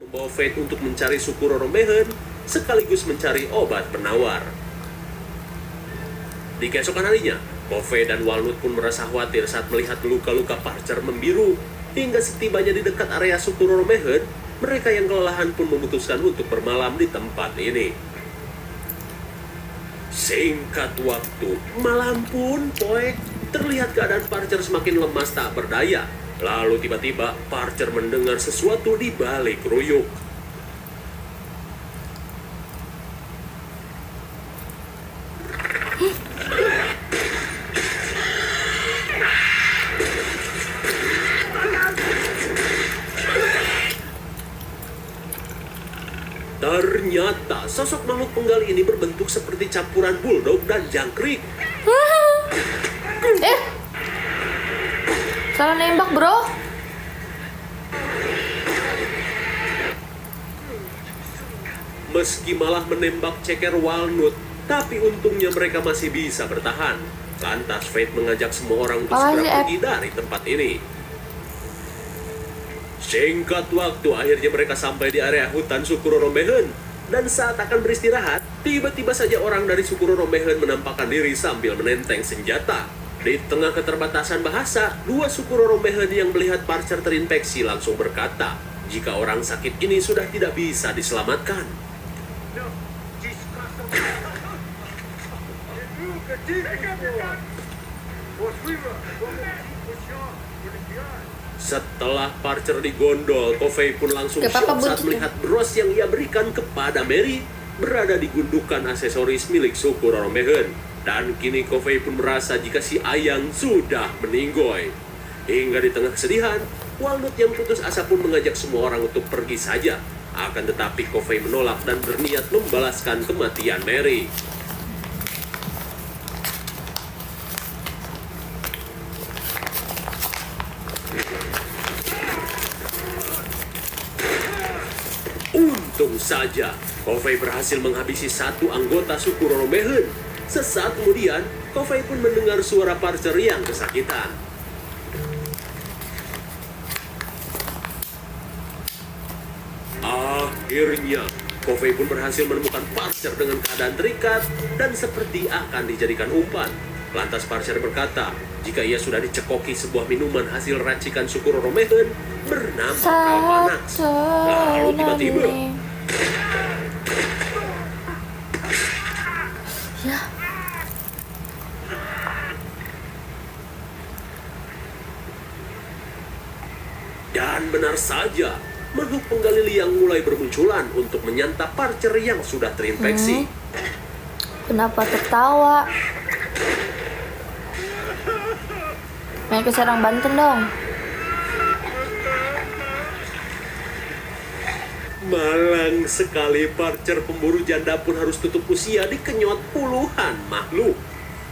membawa Fate untuk mencari suku Rorombehen sekaligus mencari obat penawar. Di keesokan harinya, Kofei dan Walnut pun merasa khawatir saat melihat luka-luka Parcher membiru. Hingga setibanya di dekat area suku Rorombehen, mereka yang kelelahan pun memutuskan untuk bermalam di tempat ini. Singkat waktu, malam pun poek, terlihat keadaan Parcher semakin lemas tak berdaya. Lalu tiba-tiba Parcher mendengar sesuatu di balik ruyuk. Ternyata sosok makhluk penggali ini berbentuk seperti campuran bulldog dan jangkrik. Salah nembak, bro. Meski malah menembak ceker Walnut, tapi untungnya mereka masih bisa bertahan. Lantas Fate mengajak semua orang untuk segera pergi dari tempat ini. Singkat waktu, akhirnya mereka sampai di area hutan suku Rorombehen. Dan saat akan beristirahat, tiba-tiba saja orang dari suku Rorombehen menampakkan diri sambil menenteng senjata. Di tengah keterbatasan bahasa, dua suku Rorombehen yang melihat Parcher terinfeksi langsung berkata, jika orang sakit ini sudah tidak bisa diselamatkan. Setelah Parcher digondol, Kofei pun langsung shock saat melihat bros yang ia berikan kepada Mary berada di gundukan aksesoris milik suku Rorombehen. Dan kini Kofei pun merasa jika si Ayang sudah meninggoy. Hingga di tengah kesedihan, Walnut yang putus asa pun mengajak semua orang untuk pergi saja. Akan tetapi Kofei menolak dan berniat membalaskan kematian Mary. Untung saja, Kofei berhasil menghabisi satu anggota suku Rorombehen. Sesaat kemudian, Kofei pun mendengar suara Parcher yang kesakitan. Akhirnya, Kofei pun berhasil menemukan Parcher dengan keadaan terikat dan seperti akan dijadikan umpan. Lantas Parcher berkata, jika ia sudah dicekoki sebuah minuman hasil racikan suku Rorombehen bernama Kalpanax. Lalu tiba-tiba, dan benar saja, makhluk penggali liang mulai bermunculan untuk menyantap Parcher yang sudah terinfeksi. Kenapa tertawa? Main ke Serang Banten dong. Malang sekali, Parcher pemburu janda pun harus tutup usia dikenyot puluhan makhluk.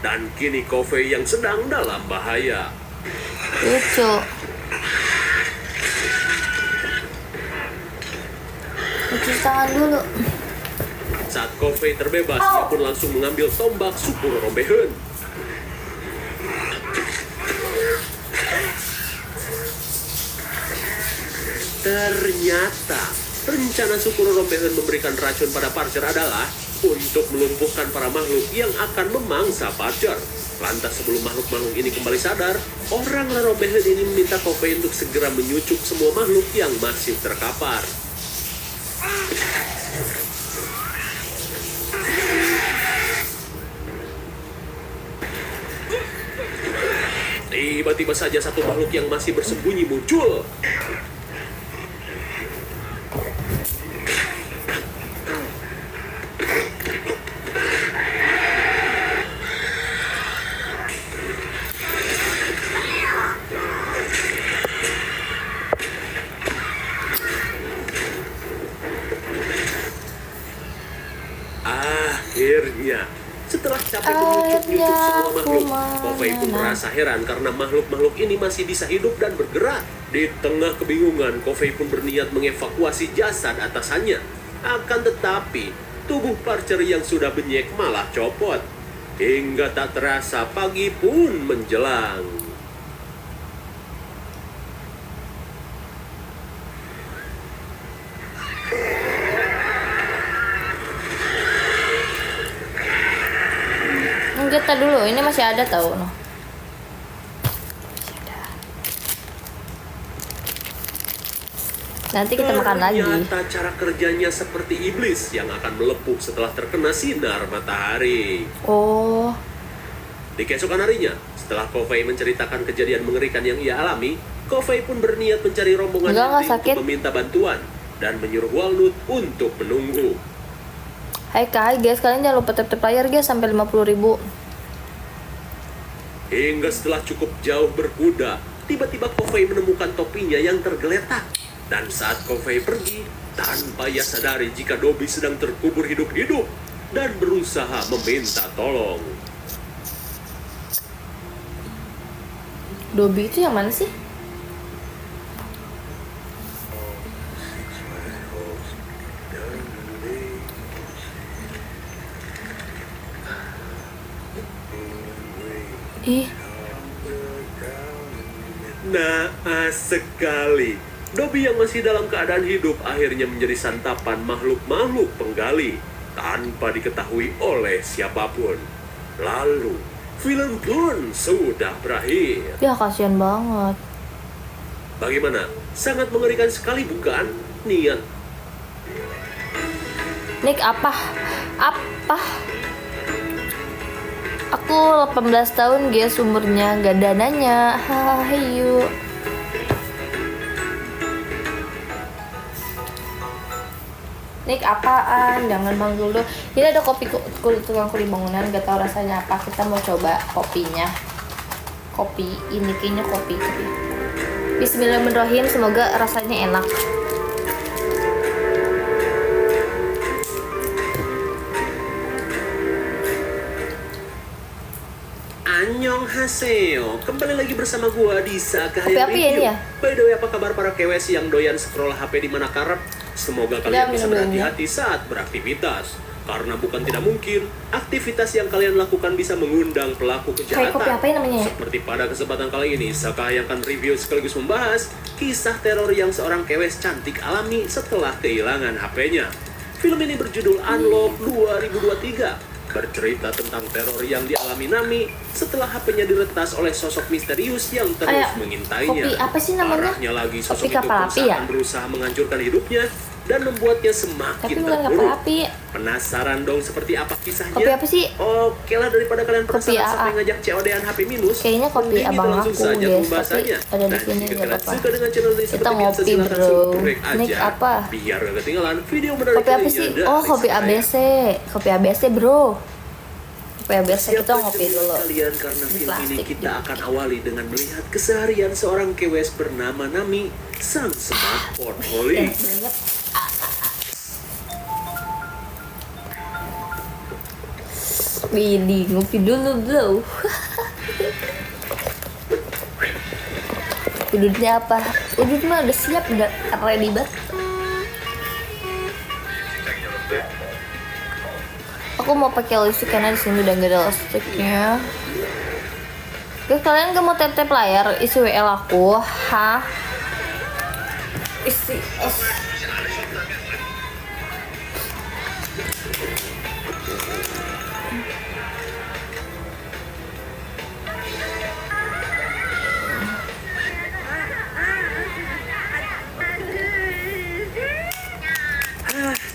Dan kini Kofei yang sedang dalam bahaya. Lucu. Cuci tangan dulu. Saat Kofei terbebas, dia pun langsung mengambil tombak suku Rorombehen. Ternyata, rencana suku Rorombehen memberikan racun pada Parcher adalah untuk melumpuhkan para makhluk yang akan memangsa Parcher. Lantas sebelum makhluk-makhluk ini kembali sadar, orang Rorombehen ini meminta Kofei untuk segera menyucuk semua makhluk yang masih terkapar. Tiba-tiba saja satu makhluk yang masih bersembunyi muncul. Akhirnya, setelah capek menyucuk-nyucuk semua makhluk, Kofei pun merasa heran karena makhluk-makhluk ini masih bisa hidup dan bergerak. Di tengah kebingungan, Kofei pun berniat mengevakuasi jasad atasannya. Akan tetapi, tubuh Parcher yang sudah benyek malah copot. Hingga tak terasa pagi pun menjelang. tar dulu, ini masih ada tau noh. Nanti kita makan lagi. Ternyata cara kerjanya seperti iblis yang akan melepuh setelah terkena sinar matahari. Oh, Di keesokan harinya, setelah Kofei menceritakan kejadian mengerikan yang ia alami, Kofei pun berniat mencari rombongan Enggak inti sakit. untuk meminta bantuan dan menyuruh Walnut untuk menunggu. hai guys, kalian jangan lupa tap layar guys sampai 50.000. Hingga setelah cukup jauh berkuda, tiba-tiba Kofei menemukan topinya yang tergeletak. Dan saat Kofei pergi, tanpa ia sadari jika Dobby sedang terkubur hidup-hidup dan berusaha meminta tolong. Dobby itu yang mana sih? Ih, Naas sekali. Dobby yang masih dalam keadaan hidup akhirnya menjadi santapan makhluk-makhluk penggali tanpa diketahui oleh siapapun. Lalu, film pun sudah berakhir. ya kasihan banget. Bagaimana? Sangat mengerikan sekali bukan? Niat. Nick apa? Apa? Aku 18 tahun guys umurnya, gak dananya. Hahaha. Nick apaan? Jangan manggil dulu. Ini ada kopi tukang kuli bangunan, gak tahu rasanya apa. Kita mau coba kopinya. Kopi ini kayaknya kopi. Bismillahirrahmanirrahim, semoga rasanya enak. Annyeonghaseyo. Kembali lagi bersama gua di Sakahayu Kopi apa ya Review. ini ya? By the way, apa kabar para kewes yang doyan scroll HP di mana karep? Semoga kalian bisa minum dulu ya. berhati-hati saat beraktivitas. Karena bukan tidak mungkin, aktivitas yang kalian lakukan bisa mengundang pelaku kejahatan. Kayak kopi apa ya namanya ya? Seperti pada kesempatan kali ini, Sakai akan review sekaligus membahas kisah teror yang seorang kewes cantik alami setelah kehilangan HP-nya. Film ini berjudul Unlock 2023. Bercerita tentang teror yang dialami Nami setelah HP-nya diretas oleh sosok misterius yang terus mengintainya. Kopi apa sih namanya? Parahnya lagi, sosok Kopi itu kapal api ya? akan berusaha menghancurkan hidupnya dan membuatnya semakin Tapi bukan kapal terpuruk. api. Penasaran dong seperti apa kisahnya? Kopi apa sih? Oke lah, daripada kalian Kopi penasaran AA. sampai ngajak COD-an HP minus, Kayaknya kopi mending kita abang langsung aku, saja guys. pembahasannya. Tapi ada di Dan sini, jika nggak kalian apa-apa. suka dengan channel ini Kita seperti biasa, ngopi, silakan bro. subscribe Nick aja apa? biar gak ketinggalan video menarik Kopi apa lainnya sih? dari Oh, kopi saya. ABC. Kopi ABC, bro. Kopi ABC kita Siapa ngopi jemput dulu. kalian karena Di film ini plastik kita juga. akan awali dengan melihat keseharian seorang kewes bernama Nami, sang smartphone holic. Banget. Widih, ngopi dulu, bro. Udutnya apa? Udut mah udah siap, udah ready banget. Aku mau pakai lipstick karena di sini udah gak ada lipsticknya. Guys, kalian gak mau tap layar isi WL aku? Hah? Isi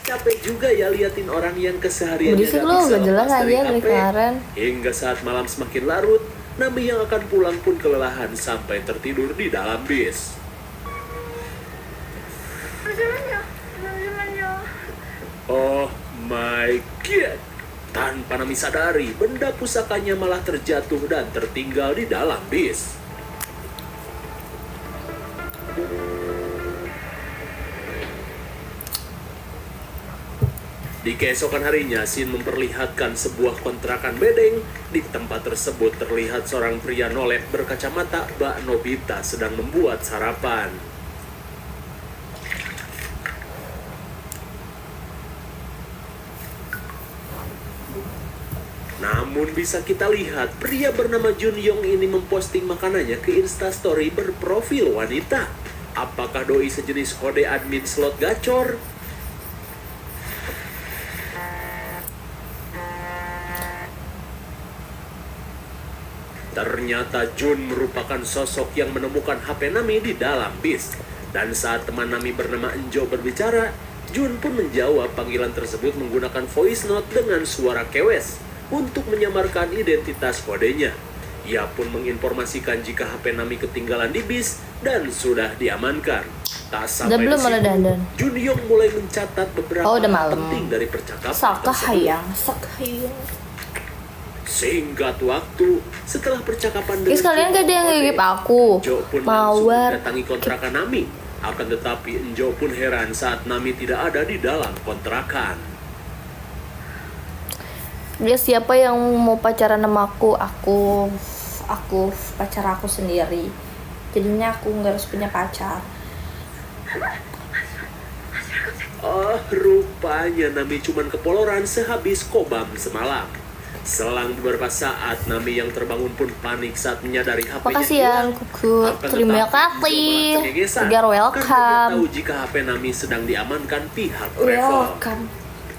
Capek juga ya liatin orang yang kesehariannya berisik gak lu, bisa gak jelas lepas dari aja HP. kemarin. Hingga saat malam semakin larut, Nami yang akan pulang pun kelelahan sampai tertidur di dalam bis. Oh my god. Tanpa Nami sadari, benda pusakanya malah terjatuh dan tertinggal di dalam bis. Di keesokan harinya, Shin memperlihatkan sebuah kontrakan bedeng. Di tempat tersebut terlihat seorang pria nolep berkacamata bak Nobita sedang membuat sarapan. Namun bisa kita lihat, pria bernama Jun Yong ini memposting makanannya ke Instastory berprofil wanita. Apakah doi sejenis kode admin slot gacor? Ternyata Jun merupakan sosok yang menemukan HP Nami di dalam bis. Dan saat teman Nami bernama Enjo berbicara, Jun pun menjawab panggilan tersebut menggunakan voice note dengan suara kewes untuk menyamarkan identitas kodenya. Ia pun menginformasikan jika HP Nami ketinggalan di bis dan sudah diamankan. Tak sampai di situ, Jun Yong mulai mencatat beberapa hal penting dari percakapan tersebut. Singkat waktu, setelah percakapan dengan kalian gak ada yang ngegip aku. Enjo pun langsung mendatangi kontrakan Nami. Akan tetapi Enjo pun heran saat Nami tidak ada di dalam kontrakan. Dia siapa yang mau pacaran sama aku? Aku pacar aku sendiri. Jadinya aku nggak harus punya pacar. Rupanya Nami cuman kepoloran sehabis kobam semalam. Selang beberapa saat, Nami yang terbangun pun panik saat menyadari HP-nya makasih ya, Kuku. Terima kasih. Sudah welcome. Karena dia tahu jika HP Nami sedang diamankan pihak travel. Welcome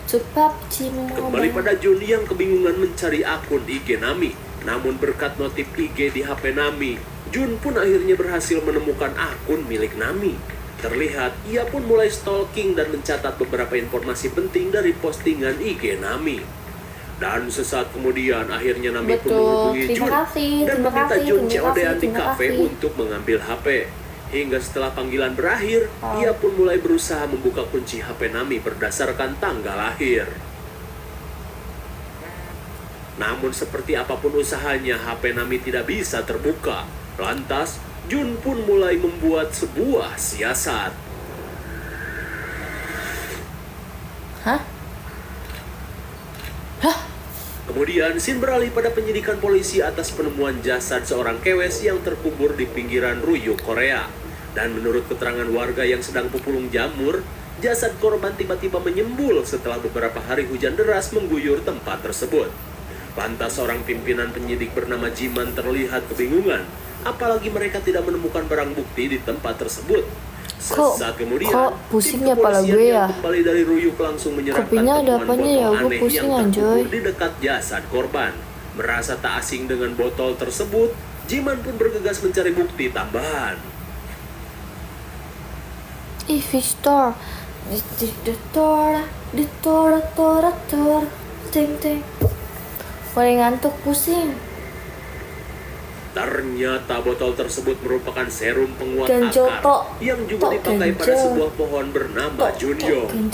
to PUBG Mobile. Kembali pada Jun yang kebingungan mencari akun IG Nami. Namun berkat notif IG di HP Nami, Jun pun akhirnya berhasil menemukan akun milik Nami. Terlihat, ia pun mulai stalking dan mencatat beberapa informasi penting dari postingan IG Nami. Dan sesaat kemudian akhirnya Nami pun menghubungi Jun dan meminta Jun COD-an di kafe untuk mengambil HP. Hingga setelah panggilan berakhir, ia pun mulai berusaha membuka kunci HP Nami berdasarkan tanggal lahir. Namun seperti apapun usahanya, HP Nami tidak bisa terbuka. Lantas, Jun pun mulai membuat sebuah siasat. Kemudian, scene beralih pada penyidikan polisi atas penemuan jasad seorang kewes yang terkubur di pinggiran Ruyuk, Korea. Dan menurut keterangan warga yang sedang pepulung jamur, jasad korban tiba-tiba menyembul setelah beberapa hari hujan deras mengguyur tempat tersebut. Lantas seorang pimpinan penyidik bernama Jiman terlihat kebingungan, apalagi mereka tidak menemukan barang bukti di tempat tersebut. Sesaat kemudian, pusingnya pala gue ya. Kembali dari Ruyuk langsung menyerahkan temuan botol aneh yang terkubur di dekat jasad korban. Merasa tak asing dengan botol tersebut, Jiman pun bergegas mencari bukti tambahan. Victor, ting. Mulai ngantuk, pusing. Ternyata botol tersebut merupakan serum penguat Ganjol, akar yang juga dipakai pada sebuah pohon bernama Junyong.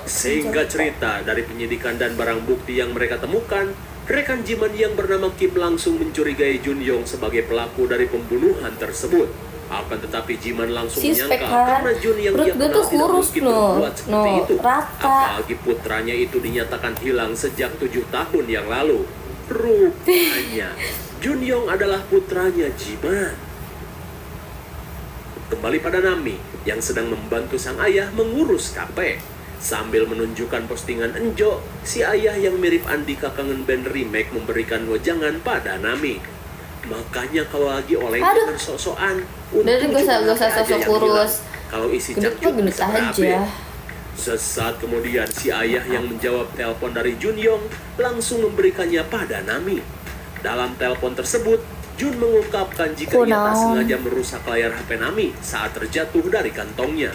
Sehingga cerita dari penyidikan dan barang bukti yang mereka temukan, rekan Jiman yang bernama Kim langsung mencurigai Junyong sebagai pelaku dari pembunuhan tersebut. Akan tetapi Jiman langsung menyangka karena Junyong yang kenal tidak mungkin berbuat seperti itu. Apalagi putranya itu dinyatakan hilang sejak 7 tahun yang lalu. Rupanya Junyong adalah putranya Jiman. Kembali pada Nami yang sedang membantu sang ayah mengurus KP. Sambil menunjukkan postingan Enjo, si ayah yang mirip Andika Kangen Band Remake memberikan wejangan pada Nami. Makanya kalau lagi oleh dengan sok-sokan, gak usah sosok kurus. Kalau isi cakjut bisa berabe. Sesaat kemudian si ayah yang menjawab telepon dari Junyong langsung memberikannya pada Nami. Dalam telepon tersebut, Jun mengungkapkan jika ia tak sengaja merusak layar HP Nami saat terjatuh dari kantongnya.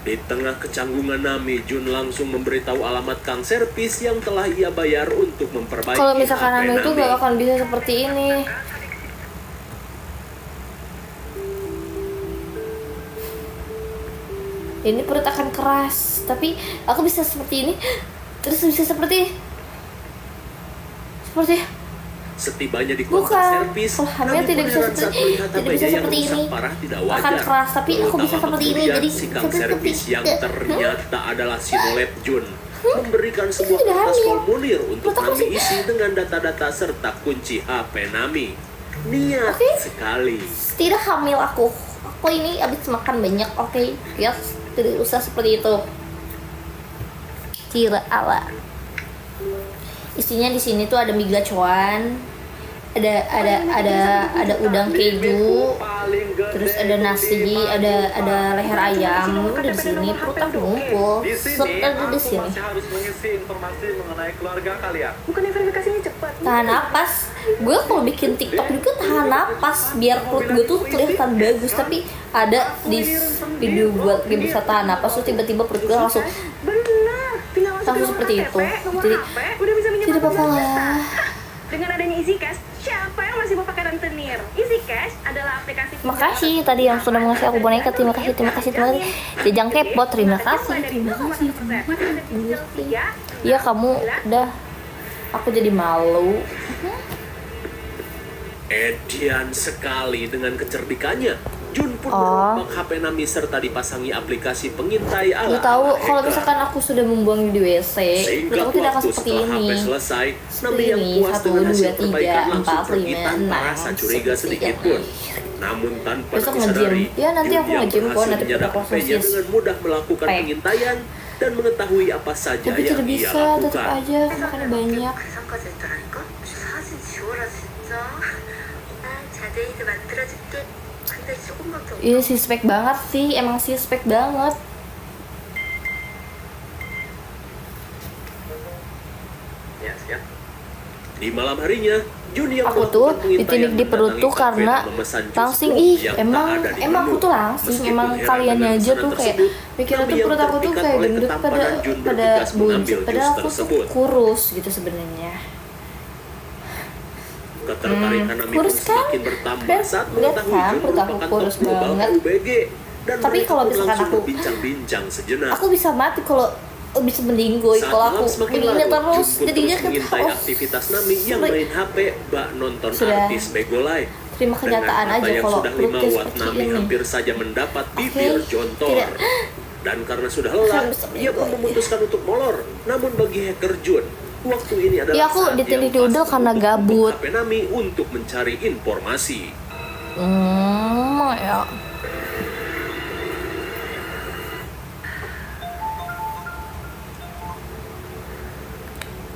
Di tengah kecanggungan Nami, Jun langsung memberitahu alamat Kang Servis yang telah ia bayar untuk memperbaiki kalau misalkan HP Nami itu gak akan bisa seperti ini. Ini perut akan keras, tapi aku bisa seperti ini, terus bisa seperti setibanya di kontak servis, Nami tidak bisa seperti ini. Parah tidak wajar. Akan keras, tapi aku bisa seperti ini. Jadi si Kang Servis yang ternyata adalah Sinolep Jun memberikan sebuah kertas formulir untuk Nami isi dengan data-data serta kunci HP Nami. Niat sekali. Tidak hamil aku ini habis makan banyak. Yes, tidak usah seperti itu. Kira ala. Isinya di sini tuh ada mie gacoan, ada udang keju, Terus ada nasi, ada leher ayam, udah di sini, perut aku ngumpul, set ada di sini. Masih harus mengisi informasi mengenai keluarga kalian. Bukannya verifikasinya cepat? Tahan napas. Gue kalau bikin TikTok juga tahan napas biar perut gue tuh kelihatan bagus, tapi ada di video gue gak bisa tahan napas, terus tiba-tiba perut gue langsung Benar. Tinggal langsung masukin seperti nomor itu. KTP, nomor Jadi HP, udah bisa tidak menyimpan apa-apa data. lah. Dengan adanya EasyCash, siapa yang masih mau pakai rentenir? EasyCash adalah aplikasi. Makasih tadi yang sudah mengasih aku boneka, terima kasih. Jajang kepo, terima kasih. Iya kamu udah, aku jadi malu. Edian sekali dengan kecerdikannya. Jun pun Oh. merombak HP Nami serta dipasangi aplikasi pengintai ala Gue tahu ala kalau hacker. misalkan aku sudah membuang di WC, Sehingga aku tidak akan waktu seperti setelah ini. HP selesai, Seperti Nami yang ini, puas 1, dengan hasil 2, 3, perbaikan langsung 4, pergi 5, tanpa 6, rasa curiga sedikit 9. pun. Namun tanpa Besok disadari, nge-gym. Ya, nanti Jun aku yang nge-gym kok, berhasil nanti menyadap kita HP-nya proses. dengan mudah melakukan Pack. pengintaian dan mengetahui apa saja Tapi yang tidak ia bisa, tetap lakukan. aja makannya banyak. 가사까지 했다라니까? 사진 지워라 진짜. 난 자제이드 만들어줄게. 근데 조금밖에 없어. Ini suspek banget sih, emang suspek banget. Ya, siap. Di malam harinya, Jun yang Aku tuh melakukan pengintaian ditindik di perut mendatangi tuh kafe karena dan memesan jus langsing. fruit Ih, yang tak emang ada di aku menu. tuh langsing. Meskipun Emang heran kalian dengan aja pesanan tuh kayak tersebut, mikirnya Nami tuh yang perut aku tuh terpikat kayak oleh gendut pada ketampanan Jun pada bergegas buncit, mengambil padahal jus aku tuh tersebut. kurus gitu sebenarnya. Ketertarikan Nami pun Kurus kan? semakin bertambah Dan saat lihat mengetahui kan, Jun perut aku merupakan kurus top global banget. UBG. Dan Tapi mereka kalau pun misalkan langsung aku- berbincang-bincang sejenak. Aku bisa mati kalau bisa mendinggoy Saat kalau malam aku semakin begini larut, terus. Jun pun Jadinya terus mengintai kan aktivitas Nami yang sudah- main HP, bak nonton Sudah artis Begolai. terima kenyataan Dengan mata aja yang kalau sudah perutnya 5 watt, seperti Nami ini. hampir saja mendapat bibir jontor. tidak. Dan karena sudah lelah, Harus ia pun menggigil. memutuskan untuk molor. Namun bagi hacker Jun, waktu ini adalah Ya, aku saat ditindik yang di pas udel karena untuk gabut. membuka HP Nami untuk mencari informasi. Ya.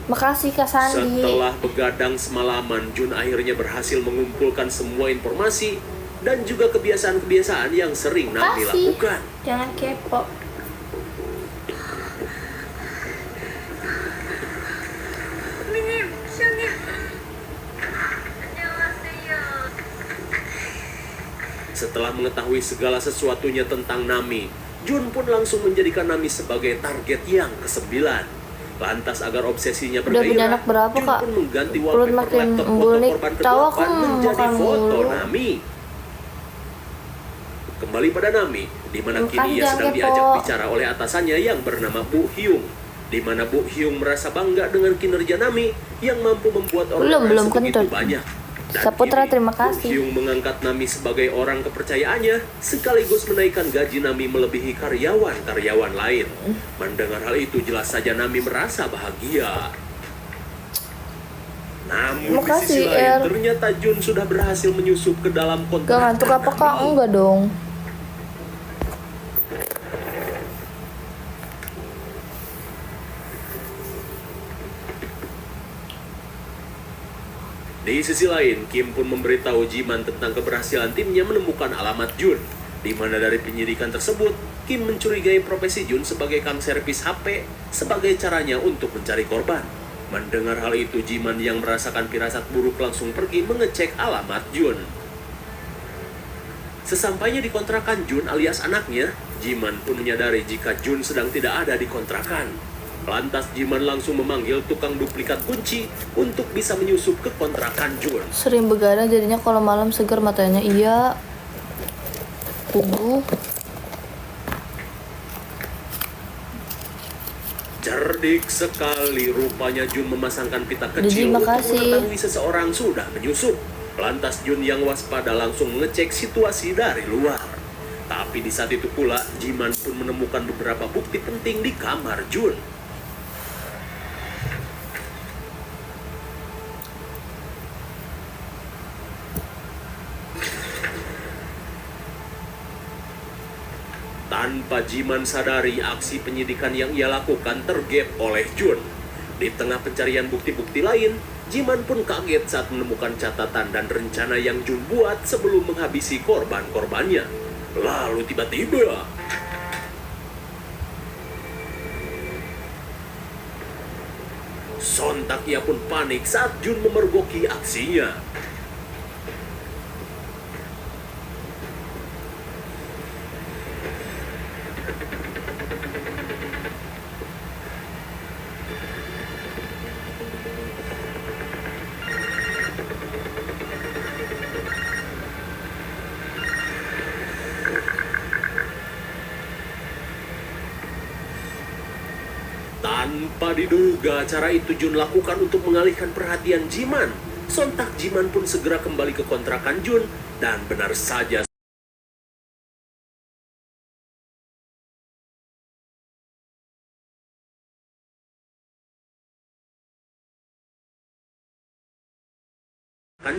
Makasih Kak Sandi. Setelah begadang semalaman, Jun akhirnya berhasil mengumpulkan semua informasi dan juga kebiasaan-kebiasaan yang sering Nami Makasih. lakukan. Jangan kepo. 선배님, 시원님. 안녕하세요. Setelah mengetahui segala sesuatunya tentang Nami, Jun pun langsung menjadikan Nami sebagai target yang ke-9. Lantas agar obsesinya Udah punya bergairah, anak berapa, Jun Kak? pun mengganti Perut wallpaper makin laptop foto membulik. korban Tahu aku ke-8 menjadi makan foto mulu. Nami. Kembali pada Nami, di mana Makasih, kini ia jangan sedang kepo. diajak bicara oleh atasannya yang bernama Bu Hyung. Di mana Bu Hyung merasa bangga dengan kinerja Nami yang mampu membuat orang Belum sebegitu kentut. banyak. Dan Saputra, kini, terima Bu kasih. Hyung mengangkat Nami sebagai orang kepercayaannya, sekaligus menaikkan gaji Nami melebihi karyawan-karyawan lain. Mendengar hal itu, jelas saja Nami merasa bahagia. Namun di Makasih, sisi lain, Er. ternyata Jun sudah berhasil menyusup ke dalam Gak kontrakan ngantuk apa Kak? Nami. Enggak dong. Di sisi lain, Kim pun memberitahu Jiman tentang keberhasilan timnya menemukan alamat Jun. Di mana dari penyidikan tersebut, Kim mencurigai profesi Jun sebagai kang servis HP sebagai caranya untuk mencari korban. Mendengar hal itu, Jiman yang merasakan firasat buruk langsung pergi mengecek alamat Jun. Sesampainya di kontrakan Jun alias anaknya, Jiman pun menyadari jika Jun sedang tidak ada di kontrakan. Lantas Jiman langsung memanggil tukang duplikat kunci untuk bisa menyusup ke kontrakan Jun. Sering begadang jadinya kalau malam segar matanya. Iya. Kubu. Cerdik sekali rupanya Jun memasangkan pita Jadi, kecil untuk makasih. mengetahui seseorang sudah menyusup. Lantas Jun yang waspada langsung mengecek situasi dari luar. Tapi di saat itu pula, Jiman pun menemukan beberapa bukti penting di kamar Jun. Tanpa Jiman sadari, aksi penyidikan yang ia lakukan tergap oleh Jun. Di tengah pencarian bukti-bukti lain, Jiman pun kaget saat menemukan catatan dan rencana yang Jun buat sebelum menghabisi korban-korbannya. Lalu tiba-tiba, sontak ia pun panik saat Jun memergoki aksinya. Tanpa diduga, cara itu Jun lakukan untuk mengalihkan perhatian Jiman. Sontak Jiman pun segera kembali ke kontrakan Jun, dan benar saja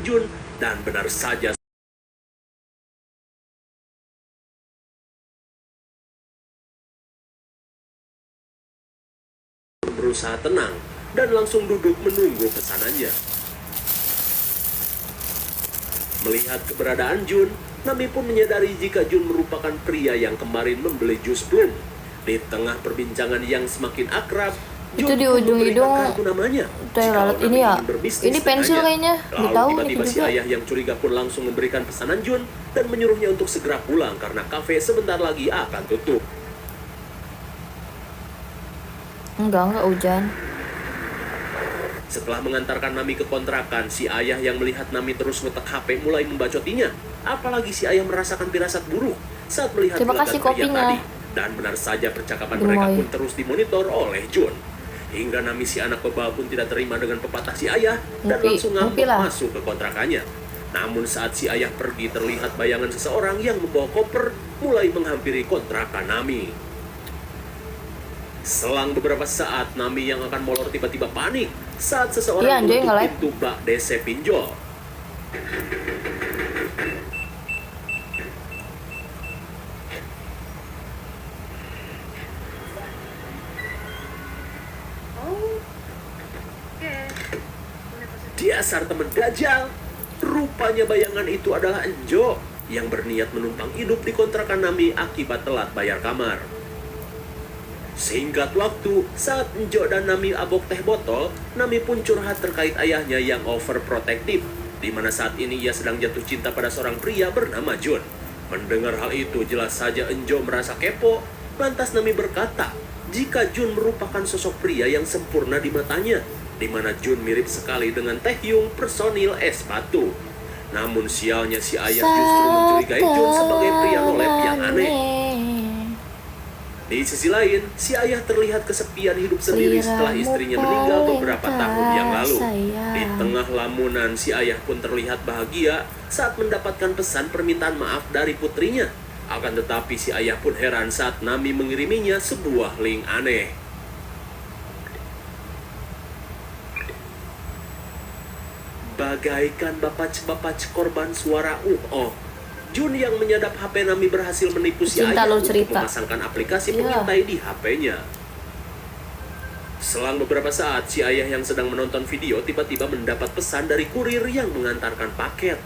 Jun, dan benar saja berusaha tenang dan langsung duduk menunggu pesanannya. Melihat keberadaan Jun, Nami pun menyadari jika Jun merupakan pria yang kemarin membeli jus plum. Di tengah perbincangan yang semakin akrab, Itu Jun di pun ujung memberikan hidung kartu namanya. teh Jikalau lalat Nami ini ya. ingin berbisnis Ini pensil dengannya. kayaknya. Lalu Tahu tiba-tiba ini si juga. ayah yang curiga pun langsung memberikan pesanan Jun dan menyuruhnya untuk segera pulang karena kafe sebentar lagi akan tutup. Enggak hujan. Setelah mengantarkan Nami ke kontrakan, si ayah yang melihat Nami terus ngetek HP mulai membacotinya. Apalagi si ayah merasakan firasat buruk saat melihat Terima gelagat kasih pria kopinya. tadi. Dan benar saja percakapan Gemoy. mereka pun terus dimonitor oleh Jun. Hingga Nami si anak bebal pun tidak terima dengan pepatah si ayah dan Ngupi, langsung ngupi ngambek lah. masuk ke kontrakannya. Namun saat si ayah pergi, terlihat bayangan seseorang yang membawa koper mulai menghampiri kontrakan Nami. Selang beberapa saat, Nami yang akan molor tiba-tiba panik saat Iya, seseorang anjay, menutup nge-like. pintu bak DC pinjol. Oh, oke. Dasar temen dajal. Rupanya bayangan itu adalah Enjo yang berniat menumpang hidup di kontrakan Nami akibat telat bayar kamar. Singkat waktu, saat Enjo dan Nami abok teh botol, Nami pun curhat terkait ayahnya yang overprotective, di mana saat ini ia sedang jatuh cinta pada seorang pria bernama Jun. Mendengar hal itu, jelas saja Enjo merasa kepo. Lantas Nami berkata, jika Jun merupakan sosok pria yang sempurna di matanya, di mana Jun mirip sekali dengan Taehyung personil es batu. Namun sialnya si ayah justru mencurigai Jun sebagai pria nolep yang aneh. Di sisi lain, si ayah terlihat kesepian hidup sendiri setelah istrinya meninggal beberapa tahun yang lalu. Di tengah lamunan, si ayah pun terlihat bahagia saat mendapatkan pesan permintaan maaf dari putrinya. Akan tetapi si ayah pun heran saat Nami mengiriminya sebuah link aneh. Bagaikan bapac korban suara Jun yang menyadap HP Nami berhasil menipu si Cinta ayah lo untuk cerita. memasangkan aplikasi Iya. pengintai di HP-nya. Selang beberapa saat, si ayah yang sedang menonton video tiba-tiba mendapat pesan dari kurir yang mengantarkan paket.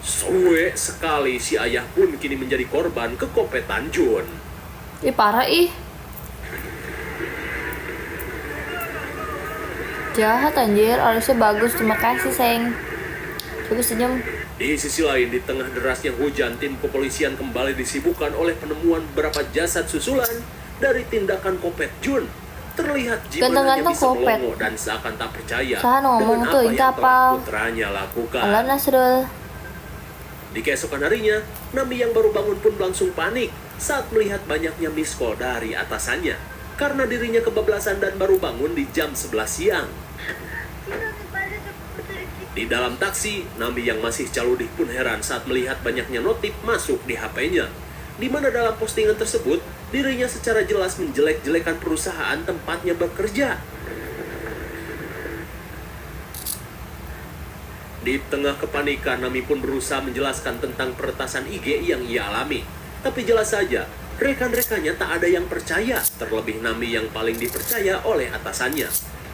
Suwe sekali si ayah pun kini menjadi korban kekopetan Jun. Ih parah ih. Jahat anjir, harusnya bagus. Terima kasih sayang. Coba senyum. Di sisi lain, di tengah derasnya hujan, tim kepolisian kembali disibukkan oleh penemuan beberapa jasad susulan dari tindakan kopet Jun. Terlihat Jiman hanya Ganteng-ganteng bisa kopet. melongo dan seakan tak percaya Sahan ngomong dengan tuh, apa ini yang apa? telah putranya lakukan. Halo Nasrul. Di keesokan harinya, Nami yang baru bangun pun langsung panik saat melihat banyaknya miss call dari atasannya. Karena dirinya kebablasan dan baru bangun di jam 11 siang. Di dalam taksi, Nami yang masih caludih pun heran saat melihat banyaknya notif masuk di HP-nya. Di mana dalam postingan tersebut, dirinya secara jelas menjelek-jelekan perusahaan tempatnya bekerja. Di tengah kepanikan, Nami pun berusaha menjelaskan tentang peretasan IG yang ia alami. Tapi jelas saja, rekan-rekannya tak ada yang percaya, terlebih Nami yang paling dipercaya oleh atasannya.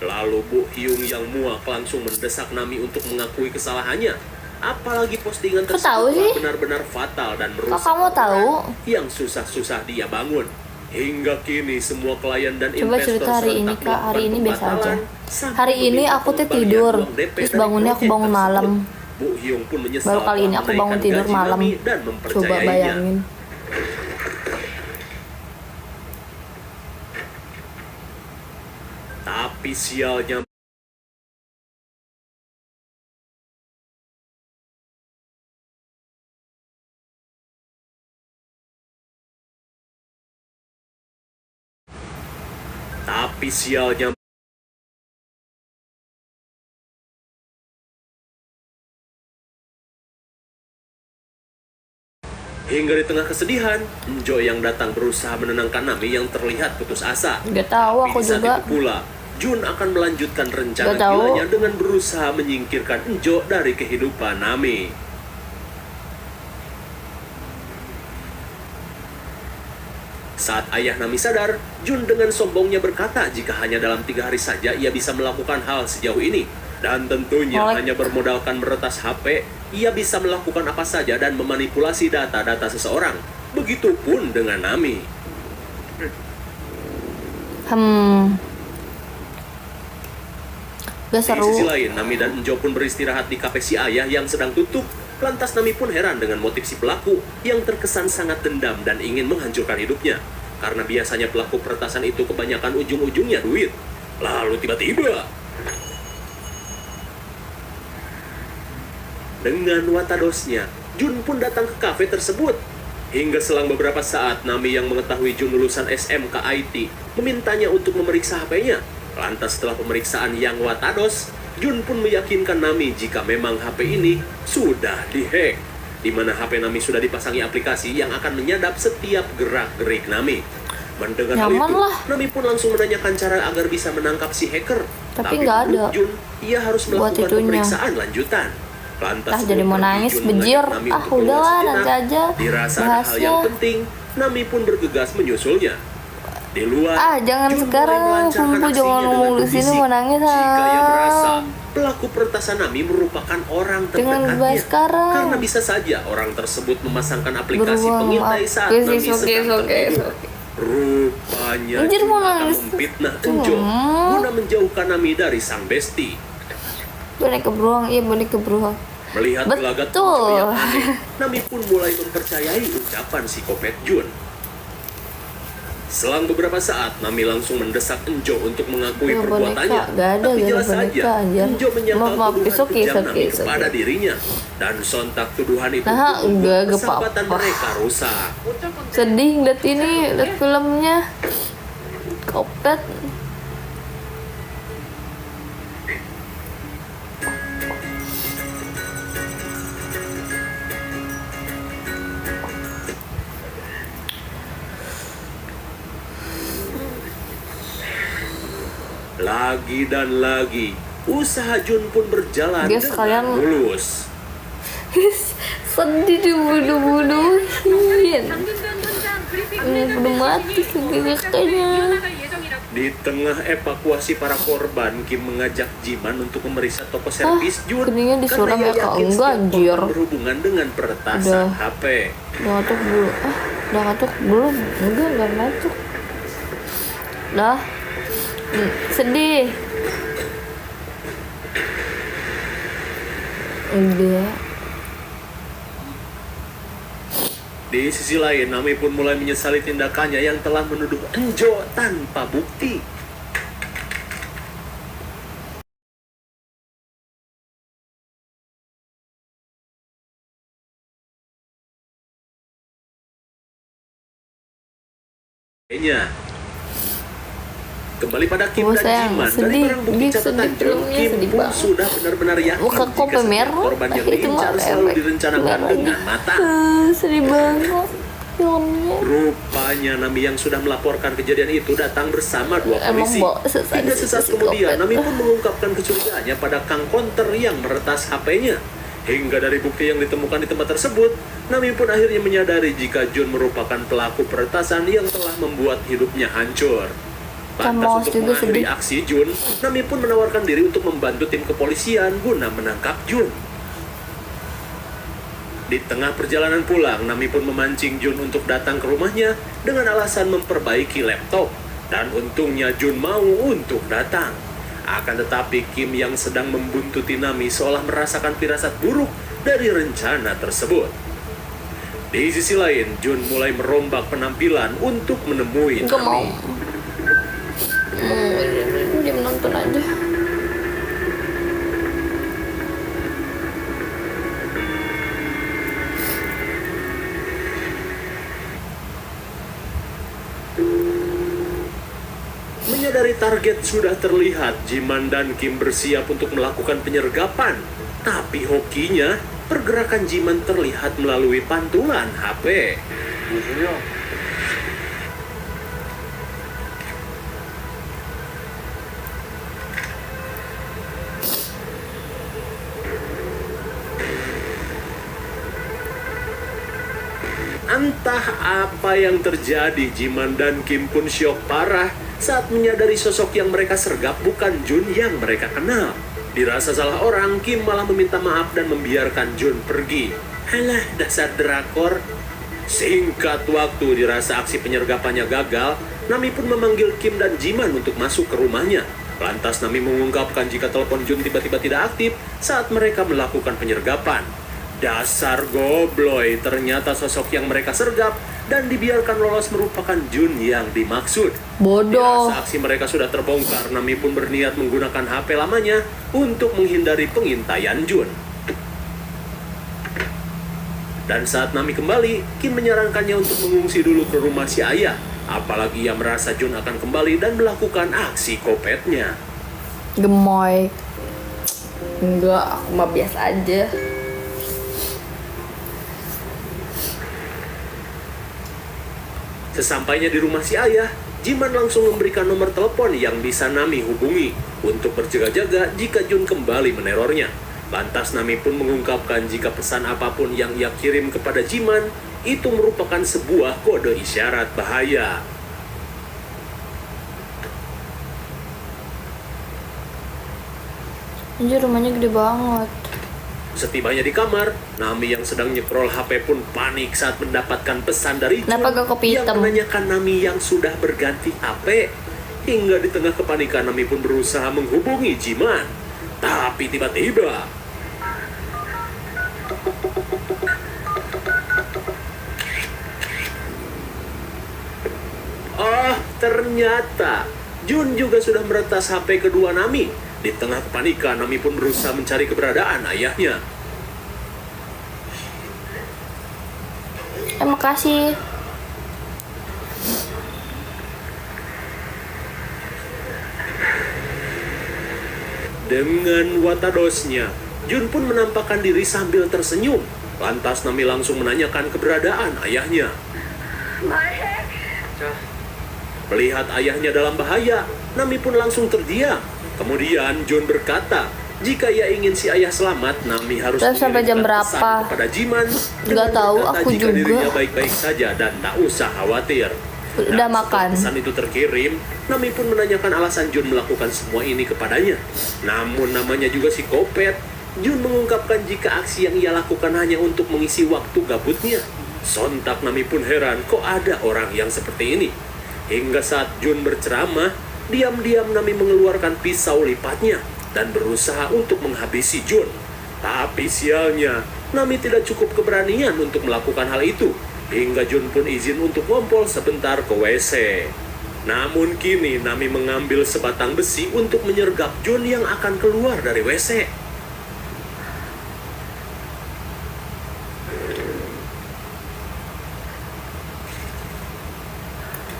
Lalu Bu Hyung yang muak langsung mendesak Nami untuk mengakui kesalahannya. Apalagi postingan Kok tahu tersebut sih? benar-benar fatal dan Kok merusak kamu tahu? yang susah-susah dia bangun. Hingga kini semua klien dan Coba investor cerita hari ini, serentak Kak. Hari melakukan ini biasa aja. pembatalan sampai Hari ini meminta aku tuh pengembalian tidur, uang DP terus dari bangunnya aku proyek bangun tersebut. malam. Bu Hyung pun menyesal Baru kali ini telah aku bangun menaikkan tidur gaji malam. Nami dan Coba mempercayainya. bayangin. Tapi sialnya, tapi sialnya hingga di tengah kesedihan, Enjo yang datang berusaha menenangkan Nami yang terlihat putus asa. Gak tahu aku Tapi di saat juga. itu pula, Jun akan melanjutkan rencana Gak tahu. gilanya dengan berusaha menyingkirkan Enjo dari kehidupan Nami. Saat ayah Nami sadar, Jun dengan sombongnya berkata jika hanya dalam 3 hari saja ia bisa melakukan hal sejauh ini. Dan tentunya Molek. hanya bermodalkan meretas HP, ia bisa melakukan apa saja dan memanipulasi data-data seseorang. Begitupun dengan Nami. Gak Di seru. sisi lain, Nami dan Enjo pun beristirahat di kafe si ayah yang sedang tutup. Lantas Nami pun heran dengan motif si pelaku yang terkesan sangat dendam dan ingin menghancurkan hidupnya. Karena biasanya pelaku peretasan itu kebanyakan ujung-ujungnya duit. Lalu tiba-tiba, dengan watadosnya, Jun pun datang ke kafe tersebut. Hingga selang beberapa saat, Nami yang mengetahui Jun lulusan SMK IT memintanya untuk memeriksa HP-nya. Lantas setelah pemeriksaan yang watados, Jun pun meyakinkan Nami jika memang HP ini sudah dihack, di mana HP Nami sudah dipasangi aplikasi yang akan menyadap setiap gerak-gerik Nami. Mendengar hal Nyaman itu, lah. Nami pun langsung menanyakan cara agar bisa menangkap si hacker. Tapi nggak menurut ada Jun, ia harus buat melakukan itunya. pemeriksaan lanjutan. Lantas Ah, jadi mau sebelum pergi, nangis, Jun bejir. mengajak Nami Ah, untuk keluar udahlah, sejenak. nanti aja Dirasa ada hal bahasnya. yang penting, Nami pun bergegas menyusulnya. Di luar, Ah, jangan Jun mulai sekarang, melancarkan sumpah, aksinya jangan dengan ngomong di sini, berbisik mau nangis, jika ia merasa ah. pelaku peretasan Nami merupakan orang Jangan terdekatnya. bahas sekarang. Karena bisa saja orang tersebut memasangkan aplikasi Beruang, pengintai maaf. saat Oke, Nami sis, oke, sedang oke, tertidur. oke. Rupanya Anjir, Jun mau akan nangis. memfitnah Enjo guna menjauhkan Nami dari sang besti. Boneka beruang, iya boneka beruang. Melihat Betul. gelagat Enjo yang aneh, Nami pun mulai mempercayai ucapan psikopat Jun. Selang beberapa saat, Nami langsung mendesak Enjo untuk mengakui Ya, perbuatannya. boneka. Gak ada, Tapi gak ada jelas boneka, saja, anjir. Enjo menyangkal Maaf, tuduhan it's okay, kejam it's Nami okay, it's kepada okay. dirinya. Dan sontak tuduhan itu Nah, pun membuat enggak persahabatan apa-apa. mereka rusak. Sedih liat ini, liat filmnya. Kopet. Lagi dan lagi, usaha Jun pun berjalan Guys, dengan kalian- mulus. Sedih dibunuh-bunuhin. Udah mati segini kayaknya. Di tengah evakuasi para korban, Kim mengajak Jiman untuk memeriksa toko servis Jun. keningnya disuram karena ia ya, Kak. yakin Enggak, setiap anjir. korban berhubungan dengan peretasan Udah. HP. Udah ngantuk dulu. Udah ngantuk belum? Enggak ngantuk. Dah. Sedih. Udah. Di sisi lain, Nami pun mulai menyesali tindakannya yang telah menuduh Enjo tanpa bukti. Kembali pada Kim Oh, dan sayang, Jiman, dari sedih. barang bukti Dia catatan sedih, Jun, filmnya Kim sedih pun banget. sudah benar-benar yakin Muka jika kopi setiap merah. korban yang Itu mah diincar selalu lewek. direncanakan Merahnya. dengan matang. Sedih banget. filmnya. Rupanya Nami yang sudah melaporkan kejadian itu datang bersama dua Emang polisi. sesaat Hingga si sesaat psikopat. kemudian Nami pun mengungkapkan kecurigaannya pada Kang Konter yang meretas HP-nya. Hingga dari bukti yang ditemukan di tempat tersebut, Nami pun akhirnya menyadari jika Jun merupakan pelaku peretasan yang telah membuat hidupnya hancur. Kamos Lantas untuk juga mengakhiri sedih. aksi Jun, Nami pun menawarkan diri untuk membantu tim kepolisian guna menangkap Jun. Di tengah perjalanan pulang, Nami pun memancing Jun untuk datang ke rumahnya dengan alasan memperbaiki laptop. Dan untungnya Jun mau untuk datang. Akan tetapi Kim yang sedang membuntuti Nami seolah merasakan firasat buruk dari rencana tersebut. Di sisi lain, Jun mulai merombak penampilan untuk menemui Gak mau. Nami. Dia menonton aja. Menyadari target sudah terlihat, Jiman dan Kim bersiap untuk melakukan penyergapan. Tapi hokinya, pergerakan Jiman terlihat melalui pantulan HP. 무슨요? Entah apa yang terjadi, Jiman dan Kim pun syok parah saat menyadari sosok yang mereka sergap bukan Jun yang mereka kenal. Dirasa salah orang, Kim malah meminta maaf dan membiarkan Jun pergi. Halah, dasar drakor. Singkat waktu dirasa aksi penyergapannya gagal, Nami pun memanggil Kim dan Jiman untuk masuk ke rumahnya. Lantas Nami mengungkapkan jika telepon Jun tiba-tiba tidak aktif saat mereka melakukan penyergapan. Dasar gobloy, ternyata sosok yang mereka sergap dan dibiarkan lolos merupakan Jun yang dimaksud. Bodoh. Dirasa aksi mereka sudah terbongkar, Nami pun berniat menggunakan HP lamanya untuk menghindari pengintaian Jun. Dan saat Nami kembali, Kim menyarankannya untuk mengungsi dulu ke rumah si ayah. Apalagi ia merasa Jun akan kembali dan melakukan aksi kopetnya. Gemoy. Enggak, aku mah biasa aja. Sesampainya di rumah si ayah, Jiman langsung memberikan nomor telepon yang bisa Nami hubungi untuk berjaga-jaga jika Jun kembali menerornya. Lantas Nami pun mengungkapkan jika pesan apapun yang ia kirim kepada Jiman itu merupakan sebuah kode isyarat bahaya. Anjir, rumahnya gede banget. Setibanya di kamar, Nami yang sedang nyekrol HP pun panik saat mendapatkan pesan dari Jun Kenapa gak kopi yang hitam? menanyakan Nami yang sudah berganti HP. Hingga di tengah kepanikan, Nami pun berusaha menghubungi Jiman. Tapi tiba-tiba ternyata Jun juga sudah meretas HP kedua Nami. Di tengah kepanikan, Nami pun berusaha mencari keberadaan ayahnya. Makasih. Dengan watadosnya, Jun pun menampakkan diri sambil tersenyum. Lantas Nami langsung menanyakan keberadaan ayahnya. 자, Melihat ayahnya dalam bahaya, Nami pun langsung terdiam. Kemudian Jun berkata, jika ia ingin si ayah selamat, Nami harus Terus sampai jam mengirimkan pesan berapa? kepada Jiman. Nggak tahu, aku jika juga. dirinya baik-baik saja dan tak usah khawatir. Udah Setelah makan. pesan itu terkirim, Nami pun menanyakan alasan Jun melakukan semua ini kepadanya. Namun namanya juga si kopet. Jun mengungkapkan jika aksi yang ia lakukan hanya untuk mengisi waktu gabutnya. Sontak Nami pun heran kok ada orang yang seperti ini. Hingga saat Jun berceramah, diam-diam Nami mengeluarkan pisau lipatnya dan berusaha untuk menghabisi Jun. Tapi sialnya, Nami tidak cukup keberanian untuk melakukan hal itu. Hingga Jun pun izin untuk ngompol sebentar ke WC. Namun kini Nami mengambil sebatang besi untuk menyergap Jun yang akan keluar dari WC.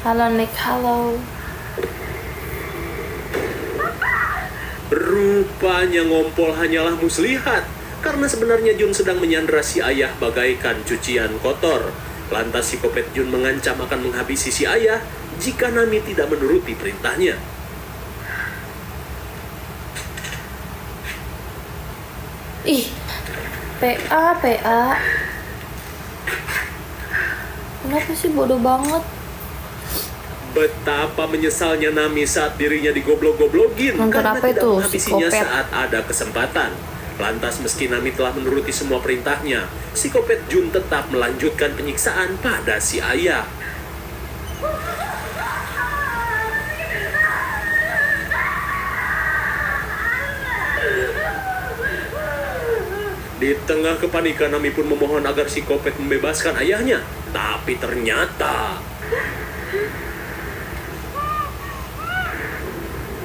Halo Nick, halo. Rupanya ngompol hanyalah muslihat, karena sebenarnya Jun sedang menyandera si ayah bagaikan cucian kotor. Lantas psikopat Jun mengancam akan menghabisi si ayah jika Nami tidak menuruti perintahnya. Ih, PA. Kenapa sih bodoh banget? Betapa menyesalnya Nami saat dirinya digoblok-goblogin Nonton karena apa tidak itu? menghabisinya Psikopat. saat ada kesempatan. Lantas meski Nami telah menuruti semua perintahnya, psikopat Jun tetap melanjutkan penyiksaan pada si ayah. Di tengah kepanikan, Nami pun memohon agar psikopat membebaskan ayahnya. Tapi ternyata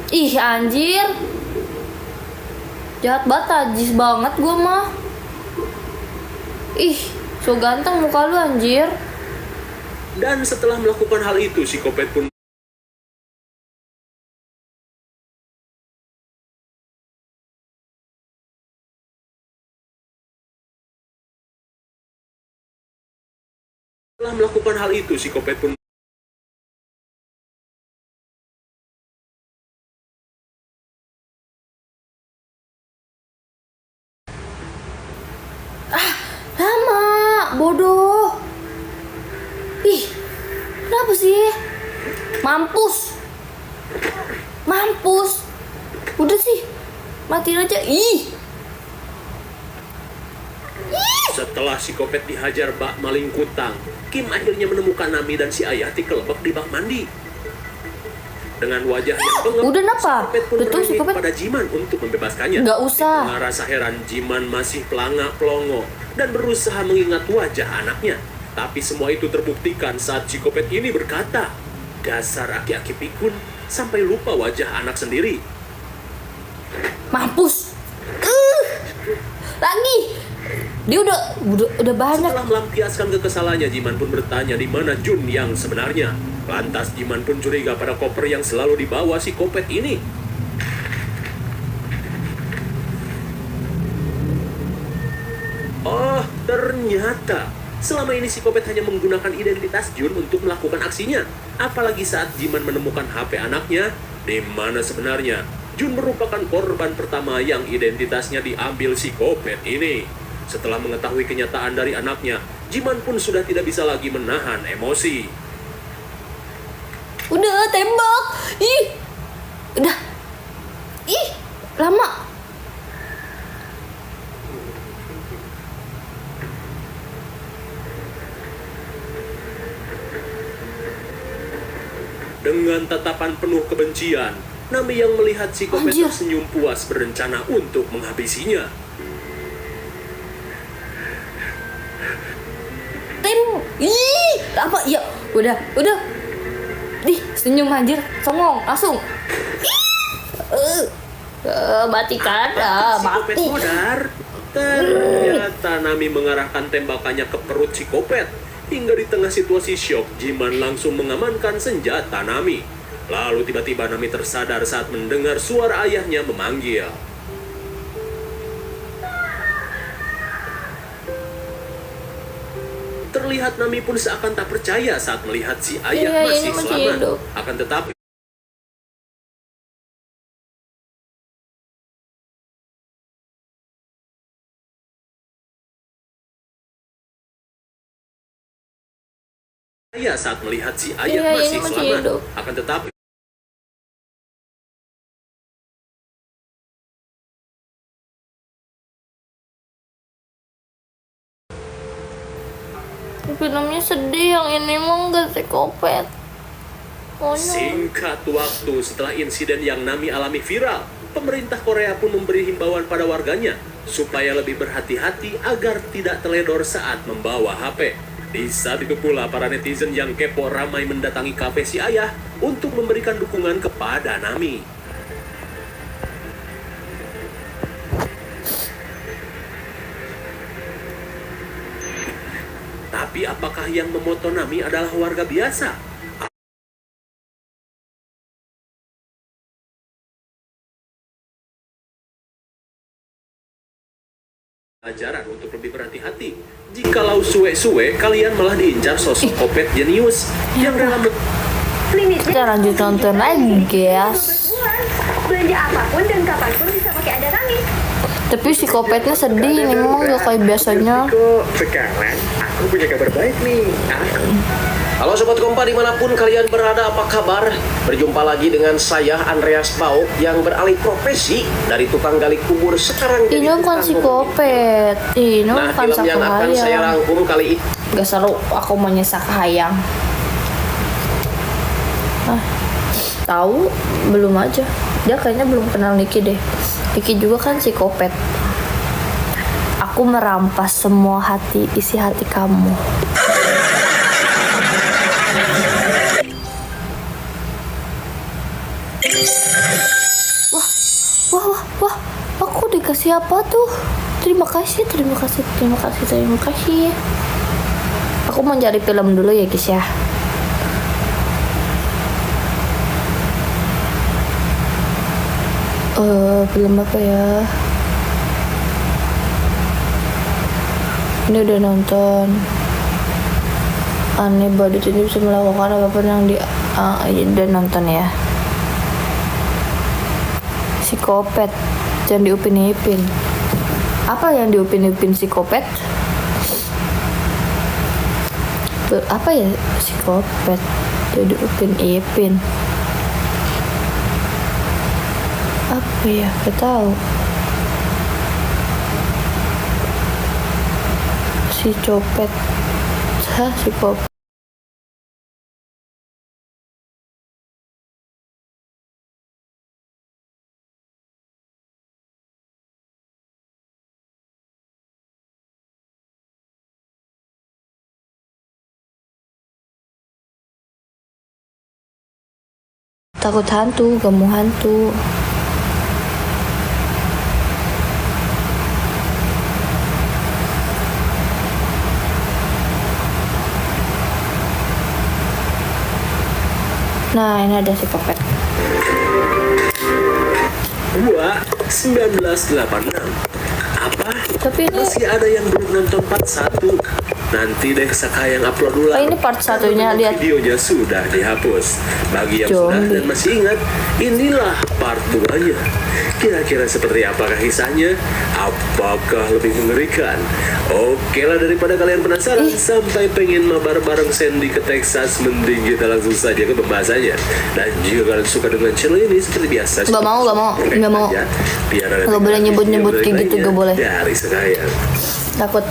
Ih, anjir. Jahat banget, najis banget gua mah. Ih, so ganteng muka lu anjir. dan setelah melakukan hal itu, psikopat pun Lama, bodoh. Ih, kenapa sih? Mampus. Udah sih, matiin aja. Ih. setelah psikopat dihajar bak maling kutang, Kim akhirnya menemukan Nami dan si ayah dikelebek di bak mandi. Dengan wajah yang bengep, Udah napa? psikopat pun Udah tuh, berani psikopat. kepada Jiman untuk membebaskannya. Nggak usah. Di tengah rasa heran, Jiman masih pelangak-pelongo dan berusaha mengingat wajah anaknya. Tapi semua itu terbuktikan saat psikopat ini berkata, "Dasar aki-aki pikun, sampai lupa wajah anak sendiri." Mampus. Lagi. Dia udah banyak. Setelah melampiaskan kekesalannya, Jiman pun bertanya di mana Jun yang sebenarnya. Lantas Jiman pun curiga pada koper yang selalu dibawa psikopat ini. Oh, ternyata selama ini psikopat hanya menggunakan identitas Jun untuk melakukan aksinya. Apalagi saat Jiman menemukan HP anaknya, di mana sebenarnya Jun merupakan korban pertama yang identitasnya diambil psikopat ini. Setelah mengetahui kenyataan dari anaknya, Jiman pun sudah tidak bisa lagi menahan emosi. Udah tembak. Ih. Udah. Ih, lama. Dengan tatapan penuh kebencian, Nami yang melihat psikopat Anjir. tersenyum puas berencana untuk menghabisinya. Ih, apa? Ya, udah. Ih, senyum anjir, songong, langsung. Matikan, Psikopat mati. modar. Ternyata Nami mengarahkan tembakannya ke perut psikopat. Hingga di tengah situasi syok, Jiman langsung mengamankan senjata Nami. Lalu tiba-tiba Nami tersadar saat mendengar suara ayahnya memanggil. Terlihat Nami pun seakan tak percaya saat melihat si ayah Iya, ini masih masih selamat. hidup. Akan tetapi saat melihat si ayah Iya, ini masih masih selamat. hidup. Akan tetapi Filmnya sedih, yang ini mah enggak psikopat. Oh no. singkat waktu setelah insiden yang Nami alami viral, pemerintah Korea pun memberi himbauan pada warganya supaya lebih berhati-hati agar tidak teledor saat membawa HP. Di saat itu pula para netizen yang kepo ramai mendatangi kafe si ayah untuk memberikan dukungan kepada Nami. Tapi apakah yang memoto Nami adalah warga biasa? Pelajaran untuk lebih berhati-hati. Jikalau suwe-suwe, kalian malah diincar sosok kopet jenius yang rela Limitnya Kita lanjut nonton lagi guys. belanja apapun dan kapanpun bisa pakai ada kami. Tapi si kopetnya sedih, ini memang gak kayak biasanya. Sekarang aku punya kabar baik nih. Halo Sobat Kompa dimanapun kalian berada, apa kabar? Berjumpa lagi dengan saya Andreas Bauk yang beralih profesi dari tukang gali kubur sekarang Ini jadi bukan tukang si mobil. kopet. Ini Nah, bukan film yang akan saya Sakahayang. rangkum kali ini Gak seru, aku maunya Sakahayang. Tahu belum aja. Dia kayaknya belum kenal Niki deh. Niki juga kan si kopet. Aku merampas semua isi hati kamu. Wah, aku dikasih apa tuh? Terima kasih. Aku mau cari film dulu ya guys ya. Film apa ya? Ini udah nonton. Aneh badut ini bisa melakukan apapun yang udah nonton ya. Si kopet jangan diupin-ipin. Apa yang diupin-ipin si kopet? Apa ya si kopet jadi upin-ipin? Apa ya? Gak tahu. Si copet, si kopet. Takut hantu, gak mau hantu. Nah, ini ada si kopet. 1986. Apa? Tapi ini Masih ada yang belum nonton part 1. Nanti deh Sakahayang upload ulang. ini part satunya, Karena lihat. videonya sudah dihapus. Bagi yang sudah Zombie. dan masih ingat, inilah part 2-nya. Kira-kira seperti apakah kisahnya? Apakah lebih mengerikan? Oke lah, daripada kalian penasaran sampai pengen mabar bareng Sandy ke Texas, mending kita langsung saja ke pembahasannya. Dan jika kalian suka dengan channel ini seperti biasa, Nggak mau. aja, biar ada Nggak boleh nyebut-nyebut kayak gitu, nggak boleh. Dari Sakahayang. Takut.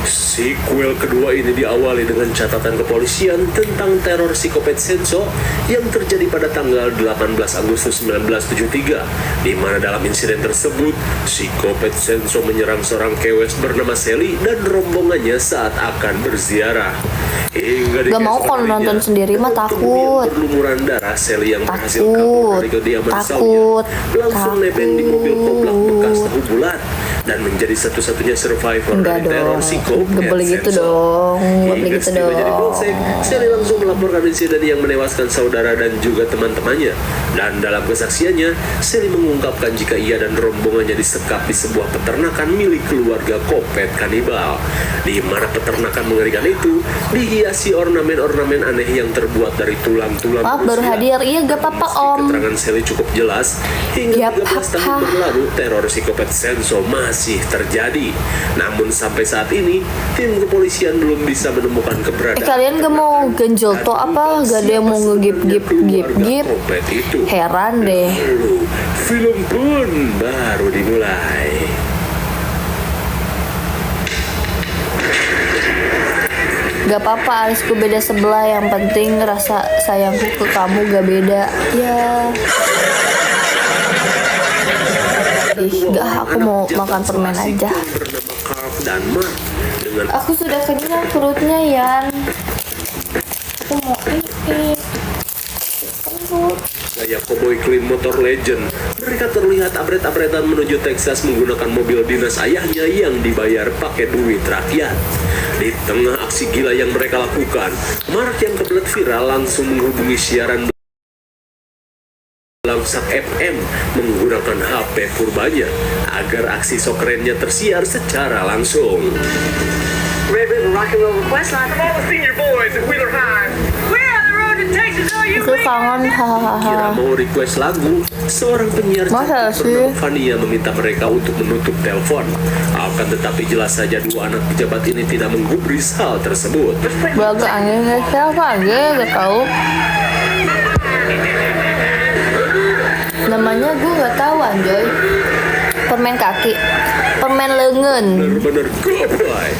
Sequel kedua ini diawali dengan catatan kepolisian tentang teror psikopat Senso yang terjadi pada tanggal 18 Agustus 1973, di mana dalam insiden tersebut psikopat Senso menyerang seorang kewes bernama Sally dan rombongannya saat akan berziarah. Hingga di Gak mau kalau keesokan nonton harinya, sendiri mah kemudian takut. berlumuran darah Sally yang berhasil kabur Takut. dari kediaman Takut. saunya langsung nebeng di mobil koblak bekas tahu bulat dan menjadi satu-satunya survivor Enggak dari teror dong. psikopat Gak boleh gitu Senso. dong. Gak boleh Hingga gitu setiba jadi dong. polsek, Sally langsung melaporkan insiden yang menewaskan saudara dan juga teman-temannya. Dan dalam kesaksiannya, Sally mengungkapkan jika ia dan rombongannya disekap di sebuah peternakan milik keluarga kopet kanibal, di mana peternakan mengerikan itu dihiasi ornamen-ornamen aneh yang terbuat dari tulang-tulang Maaf baru manusia. hadir. Iya gak apa-apa Meski om. keterangan Sally cukup jelas, hingga Ya, 13 tahun papa. berlalu teror psikopat Senso masih terjadi. Namun sampai saat ini, tim kepolisian belum bisa menemukan keberadaan. Kalian gak mau ganjel toh apa? Gak ada yang mau ngegip-gip. Kopet itu. Heran deh. Lalu, film pun baru dimulai. Gak apa-apa, alisku beda sebelah. Yang penting rasa sayangku ke kamu gak beda. Ya. Gak, aku mau makan permen aja. Bernama Carl dan Mark dengan Aku sudah kenyang perutnya, Yan. Aku mau ini. Perut. gaya cowboy clean motor legend. Mereka terlihat abret-abretan menuju Texas menggunakan mobil dinas ayahnya yang dibayar pakai duit rakyat. Di tengah aksi gila yang mereka lakukan, Mark yang kebelet viral langsung menghubungi siaran Langsak FM menggunakan HP purbanya agar aksi sok kerennya tersiar secara langsung. Red River Rock and Roll Request Line. All the senior boys at Wheeler High. We're on the road to Texas, are you Aku kangen, Kira hahaha. mau request lagu, seorang penyiar Masa cantik sih? bernama Fania meminta mereka untuk menutup telepon. Akan tetapi jelas saja dua anak pejabat ini tidak menggubris hal tersebut. Belaga anjing siapa aja gak tahu. Namanya gue gak tahu anjoy. Permen kaki, permen lengan. Benar-benar goblay.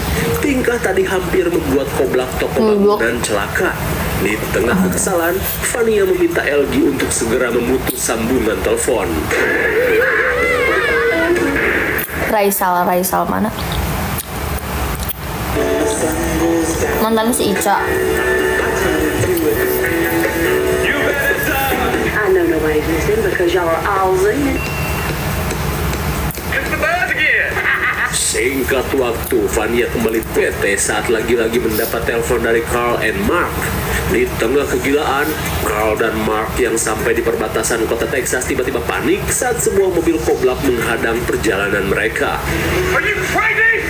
Tingkah tadi hampir membuat koblak toko bangunan celaka. Di tengah kekesalan, Fania meminta LG untuk segera memutus sambungan telepon. Raisal mana? Mantan si Ica. I know nobody's listening because y'all are all zinging. It's the buzz again. Singkat waktu, Fania kembali bete saat lagi-lagi mendapat telepon dari Carl and Mark. Di tengah kegilaan, Carl dan Mark yang sampai di perbatasan kota Texas tiba-tiba panik saat sebuah mobil koblak menghadang perjalanan mereka. Are you crazy?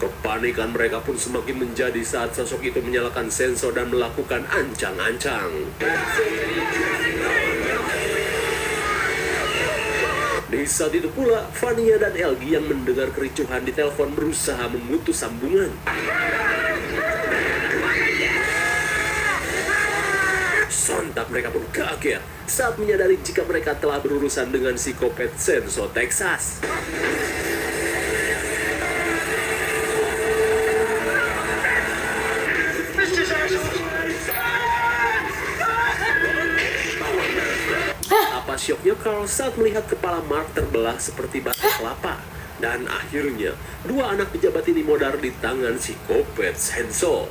Kepanikan mereka pun semakin menjadi saat sosok itu menyalakan sensor dan melakukan ancang-ancang. Di saat itu pula, Fania dan LG yang mendengar kericuhan di telepon berusaha memutus sambungan. Sontak mereka pun kaget saat menyadari jika mereka telah berurusan dengan psikopat Senso Texas. Apa syoknya Carl saat melihat kepala Mark terbelah seperti batang kelapa. Dan akhirnya, dua anak pejabat ini modar di tangan psikopat Senso.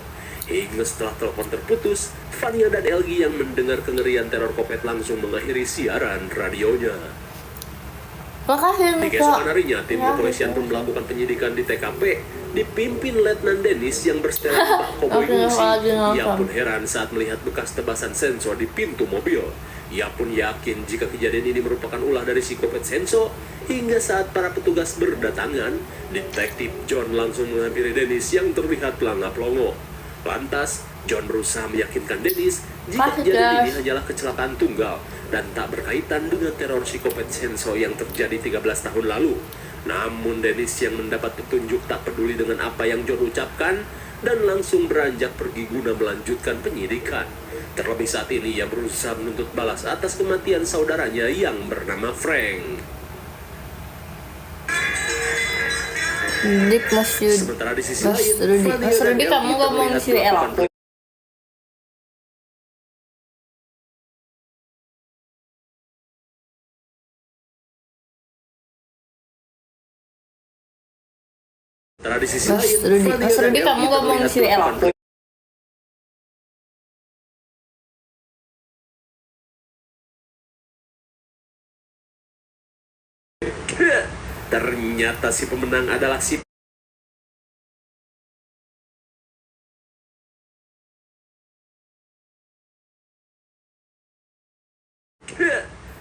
Hingga setelah telepon terputus, Fania dan LG yang mendengar kengerian teror kopet langsung mengakhiri siaran radionya. Makasih Di Mika. keesokan harinya, tim Ya, kepolisian pun melakukan penyidikan di TKP, dipimpin Letnan Dennis yang bersetelan Pak Cowboy Oke, Lucy. lagi nonton. Ia pun heran saat melihat bekas tebasan sensor di pintu mobil. Ia pun yakin jika kejadian ini merupakan ulah dari psikopat Senso. Hingga saat para petugas berdatangan, Detektif John langsung menghampiri Dennis yang terlihat pelangap-longo. Lantas, John berusaha meyakinkan Dennis jika kejadian ini hanyalah kecelakaan tunggal dan tak berkaitan dengan teror psikopat Senso yang terjadi 13 tahun lalu. Namun Dennis yang mendapat petunjuk tak peduli dengan apa yang John ucapkan dan langsung beranjak pergi guna melanjutkan penyidikan. Terlebih saat ini ia berusaha menuntut balas atas kematian saudaranya yang bernama Frank. Dik Mas Yud. Sementara di sisi Mas lain, Rudi. Fania Mas dan Rudi LG kamu ngomong terlihat si WL. melakukan Sementara di sisi Mas lain, Rudi. Fania Mas dan Rudi LG kamu ngomong terlihat si WL. melakukan Ternyata si pemenang adalah si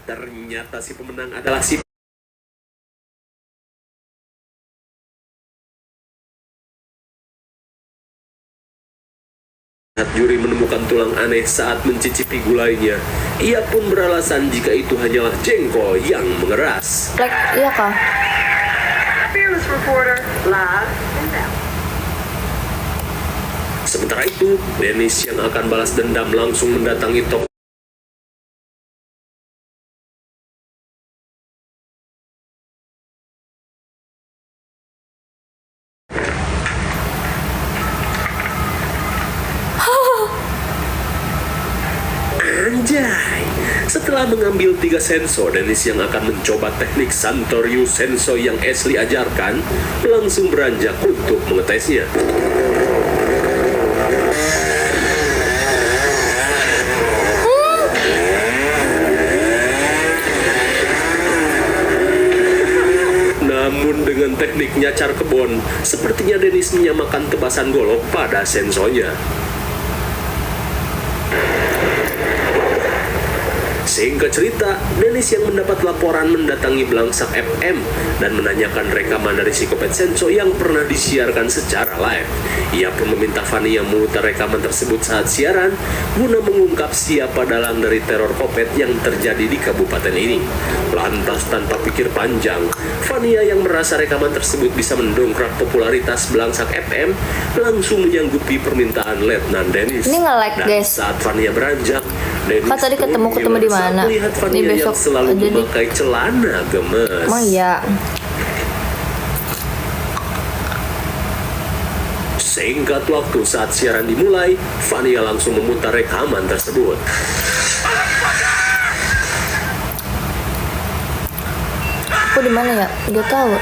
Ternyata si pemenang adalah si Saat juri menemukan tulang aneh saat mencicipi gulainya, ia pun beralasan jika itu hanyalah jengkol yang mengeras. Like, iya kah? Fearless reporter, live and out. Sementara itu, Dennis yang akan balas dendam langsung mendatangi toko. Anjay. Setelah mengambil 3 senso, Dennis yang akan mencoba teknik Santoryu Senso yang Ashley ajarkan langsung beranjak untuk mengetesnya. Namun dengan teknik nyacar kebon, sepertinya Dennis menyamakan tebasan golok pada sensonya. Singkat cerita, Dennis yang mendapat laporan mendatangi Blangsak FM dan menanyakan rekaman dari Psikopet Senso yang pernah disiarkan secara live. Ia pun meminta Fanny yang memutar rekaman tersebut saat siaran guna mengungkap siapa dalang dari teror kopet yang terjadi di kabupaten ini. Lantas tanpa pikir panjang, Fania yang merasa rekaman tersebut bisa mendongkrak popularitas Blangsak FM langsung menyanggupi permintaan Letnan Dennis. Ini nge-like, Dan guys. saat Fania beranjak, Dennis Kak, tadi ketemu di mana? melihat Fania Ini besok yang selalu aja nih. memakai celana gemes. Emang iya. Singkat waktu saat siaran dimulai, Fania langsung memutar rekaman tersebut. Aku di mana ya? Gak tahu.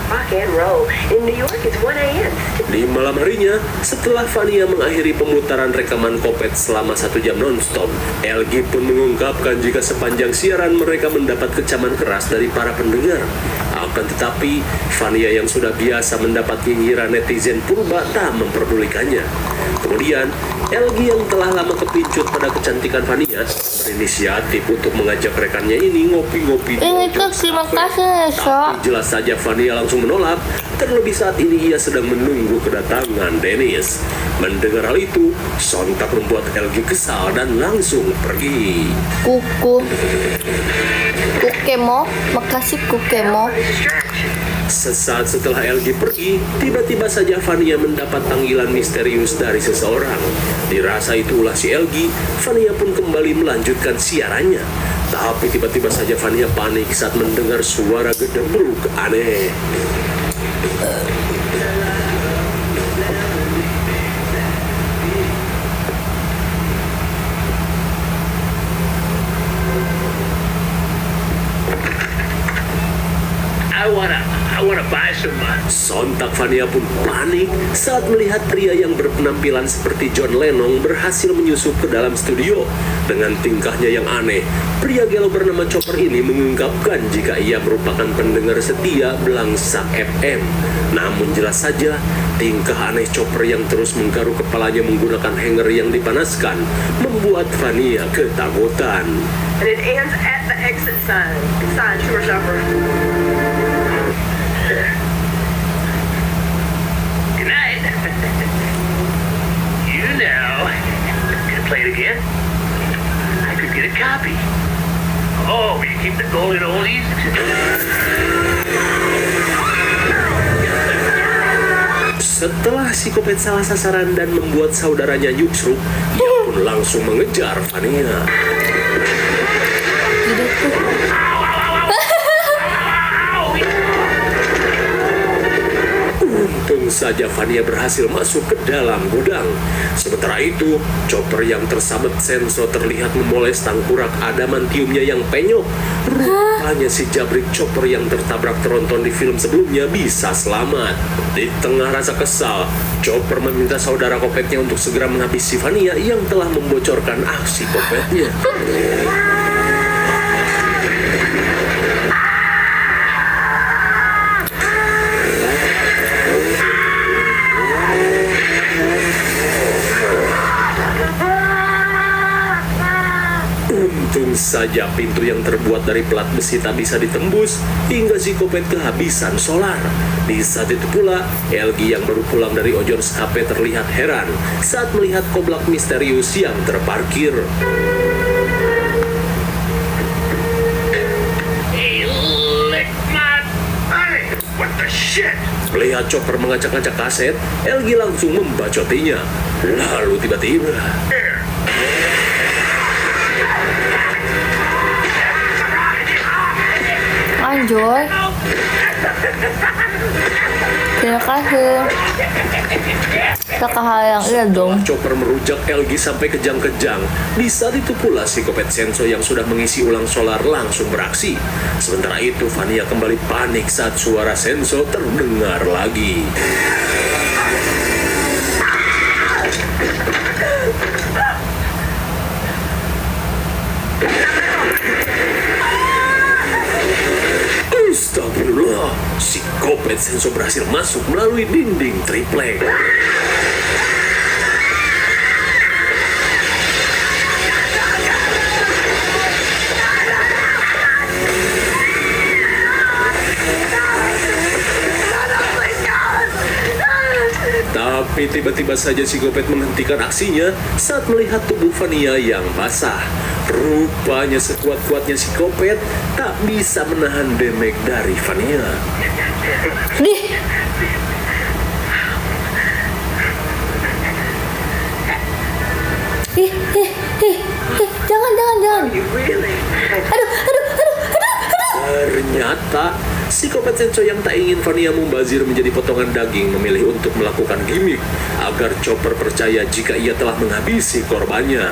Rock and roll. In New York, it's 1 a.m. Di malam harinya, setelah Fania mengakhiri pemutaran rekaman kopet selama 1 jam non-stop, LG pun mengungkapkan jika sepanjang siaran mereka mendapat kecaman keras dari para pendengar. Akan tetapi, Fania yang sudah biasa mendapat nyinyiran netizen purba tak memperdulikannya. Kemudian, LG yang telah lama kepincut pada kecantikan Fania berinisiatif untuk mengajak rekannya ini ngopi-ngopi di Ini pojok tuh terima kafe. kasih, So. Tapi jelas saja Fania langsung menolak, terlebih saat ini ia sedang menunggu kedatangan Dennis. Mendengar hal itu, sontak membuat LG kesal dan langsung pergi. Kukemo, makasih Kukemo. Sesaat setelah LG pergi, tiba-tiba saja Fania mendapat panggilan misterius dari seseorang. Dirasa itu ulah si LG, Fania pun kembali melanjutkan siarannya. Tapi tiba-tiba saja Fania panik saat mendengar suara gedebruk aneh. I wanna buy some. Sontak Fania pun panik saat melihat pria yang berpenampilan seperti John Lennon berhasil menyusup ke dalam studio. Dengan tingkahnya yang aneh, pria gelo bernama Chopper ini mengungkapkan jika ia merupakan pendengar setia Blangsak FM. Namun jelas saja, tingkah aneh Chopper yang terus menggaruk kepalanya menggunakan hanger yang dipanaskan membuat Fania ketakutan. And it ends at the exit sign. Sign, Trooper Shopper. Good night. You know. Gonna play it again? I could get a copy. Oh, you keep the golden oldies? Setelah Psikopet salah sasaran dan membuat saudaranya nyuksruk, ia pun langsung mengejar Fania. Untung saja Fania berhasil masuk ke dalam gudang. Sementara itu, Chopper yang tersabet senso terlihat memoles tangkurak adamantiumnya yang penyok. Rupanya si jabrik Chopper yang tertabrak tronton di film sebelumnya bisa selamat. Di tengah rasa kesal, Chopper meminta saudara kopetnya untuk segera menghabisi Fania yang telah membocorkan aksi kopetnya. Untung saja pintu yang terbuat dari pelat besi tak bisa ditembus hingga si kopet kehabisan solar. Di saat itu pula, LG yang baru pulang dari Ojons HP terlihat heran saat melihat koblak misterius yang terparkir. Hey, lick my money. What the shit? Melihat Chopper mengacak-acak kaset, LG langsung membacotinya. Lalu tiba-tiba, Here. Anjoy. Terima kasih. yang iya dong. Chopper merujak LG sampai kejang-kejang. Di saat itu pula psikopat Senso yang sudah mengisi ulang solar langsung beraksi. Sementara itu Vania kembali panik saat suara Senso terdengar lagi. Astagfirullah, psikopat Senso berhasil masuk melalui dinding triplek. Tapi tiba-tiba saja psikopat menghentikan aksinya saat melihat tubuh Vania yang basah. Rupanya sekuat-kuatnya psikopat tak bisa menahan damage dari Vania. Dih, jangan. Ternyata psikopat Senso yang tak ingin Vania membazir menjadi potongan daging memilih untuk melakukan gimmick agar Chopper percaya jika ia telah menghabisi korbannya.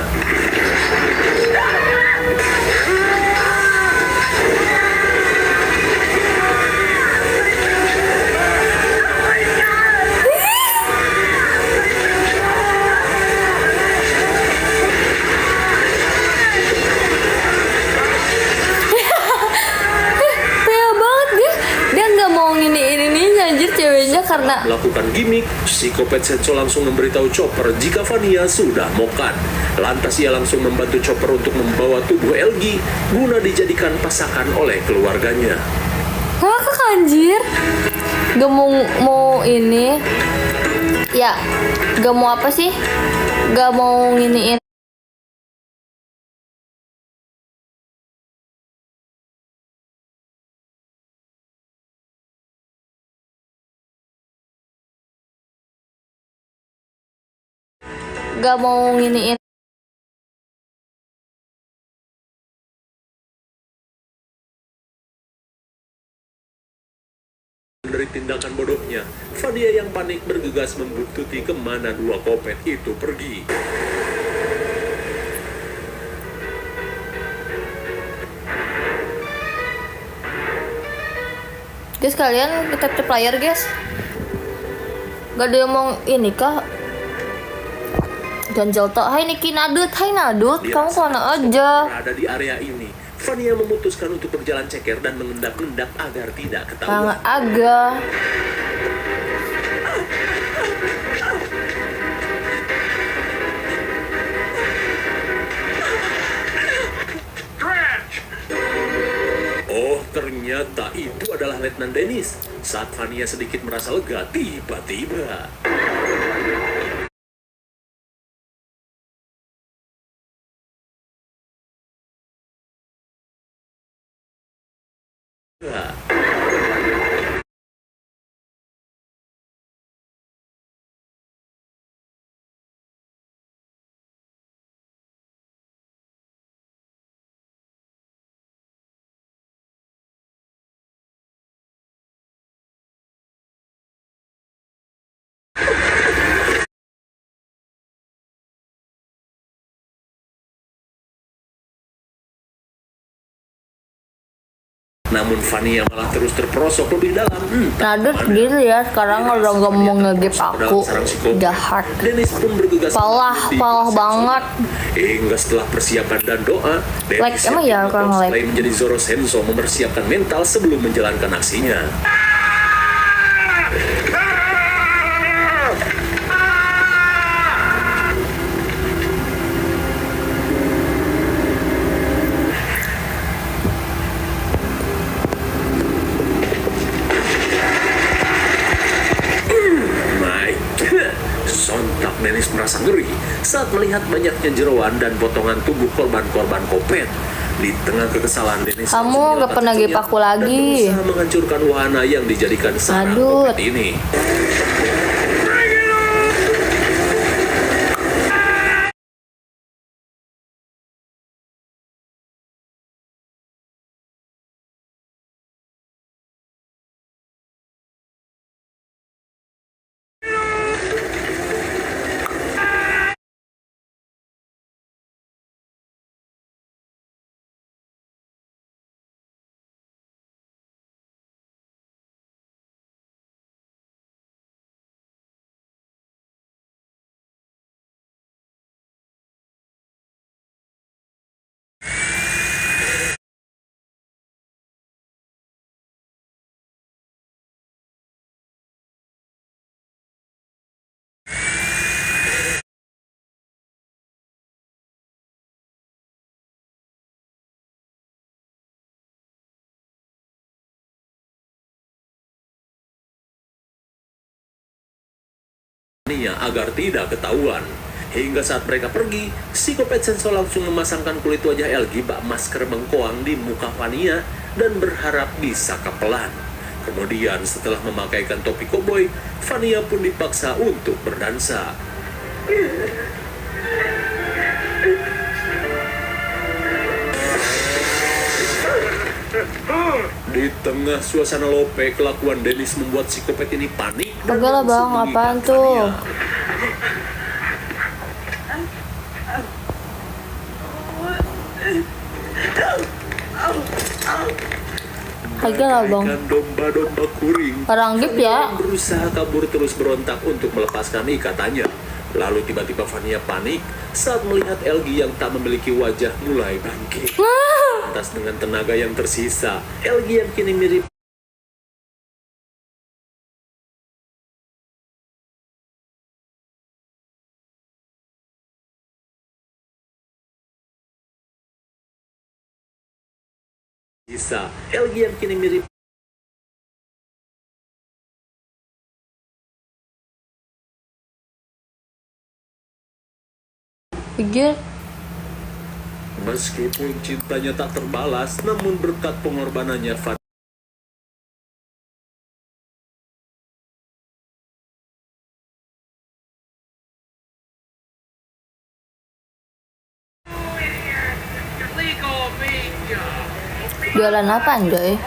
Karena melakukan gimmick, psikopat Senso langsung memberitahu Chopper jika Vania sudah mokan. Lantas ia langsung membantu Chopper untuk membawa tubuh LG guna dijadikan pasangan oleh keluarganya. ngakak anjir. Gak mau ini. Ya, gak mau apa sih? Gak mau nginiin. Gak mau nginiin. Dari tindakan bodohnya, Vania yang panik bergegas membuntuti kemana dua kopet itu pergi. Guys, kalian tap player guys. Gak ada yang mau ini kah? Ganjel tok. Hai Niki Nadut, kamu kemana aja? Berada di area ini, Vania memutuskan untuk berjalan ceker dan mengendap-endap agar tidak ketahuan. Agak. Oh, ternyata itu adalah Letnan Dennis. Saat Vania sedikit merasa lega, tiba-tiba namun Vania malah terus terperosok lebih dalam. Nadut gitu ya, sekarang udah gak mau ngegip aku. Jahat. Dennis pun bergegas Palah banget. Hingga setelah persiapan dan doa, Like, Dennis emang ya kalau like? selain menjadi Zoro Senso mempersiapkan mental sebelum menjalankan aksinya. Sontak Dennis merasa ngeri saat melihat banyaknya jeroan dan potongan tubuh korban-korban kopet. Di tengah kekesalan Dennis Kamu gak pernah gip aku lagi. dan berusaha menghancurkan wahana yang dijadikan sarang Adut. kopet ini. Fania agar tidak ketahuan. Hingga saat mereka pergi, psikopat Senso langsung memasangkan kulit wajah Elgi bak masker bengkoang di muka Fania dan berharap bisa kapelan. Kemudian setelah memakaikan topi koboi, Fania pun dipaksa untuk berdansa. Di tengah suasana lope, kelakuan Dennis membuat psikopat ini panik. Enggak lah bang, apaan tuh? Agak lah bang. Domba-domba kuring. Ranggip ya. Berusaha kabur terus berontak untuk melepaskan ikatannya. Lalu tiba-tiba Fania panik saat melihat Elgi yang tak memiliki wajah mulai bangkit. Lantas dengan tenaga yang tersisa, Elgi yang kini mirip Elgi yang kini mirip Pikir meskipun cintanya tak terbalas, namun berkat pengorbanannya Fania jualan apa anjoy?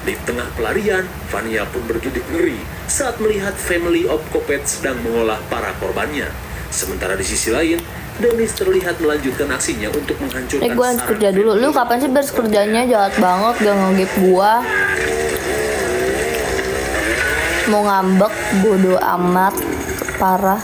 di tengah pelarian, Fania pun bergidik ngeri saat melihat family of Kopet sedang mengolah para korbannya. Sementara di sisi lain, Dennis terlihat melanjutkan aksinya untuk menghancurkan Gue harus kerja dulu. Lu kapan sih beres kerjanya? Jahat banget, gak ngegip gua. Mau ngambek, bodoh amat. Parah.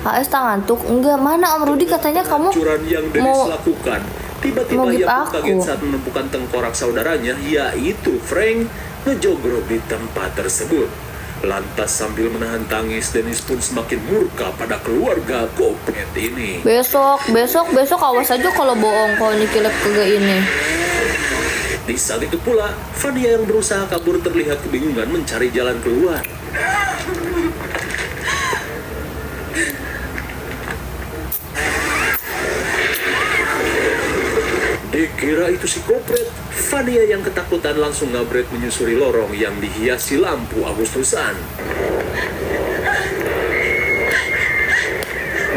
AS tak ngantuk? Enggak, mana Om Rudi katanya kamu hancuran yang Dennis mau lakukan. Tiba-tiba mau ia gitu pun aku. kaget saat menemukan tengkorak saudaranya, yaitu Frank, ngejogrok di tempat tersebut. Lantas sambil menahan tangis, Dennis pun semakin murka pada keluarga Kopet ini. besok awas aja kalau bohong, kalau nikilep kagak ini. Di saat itu pula, Fania yang berusaha kabur terlihat kebingungan mencari jalan keluar. Dikira itu si Kopet, Fania yang ketakutan langsung ngabret menyusuri lorong yang dihiasi lampu Agustusan.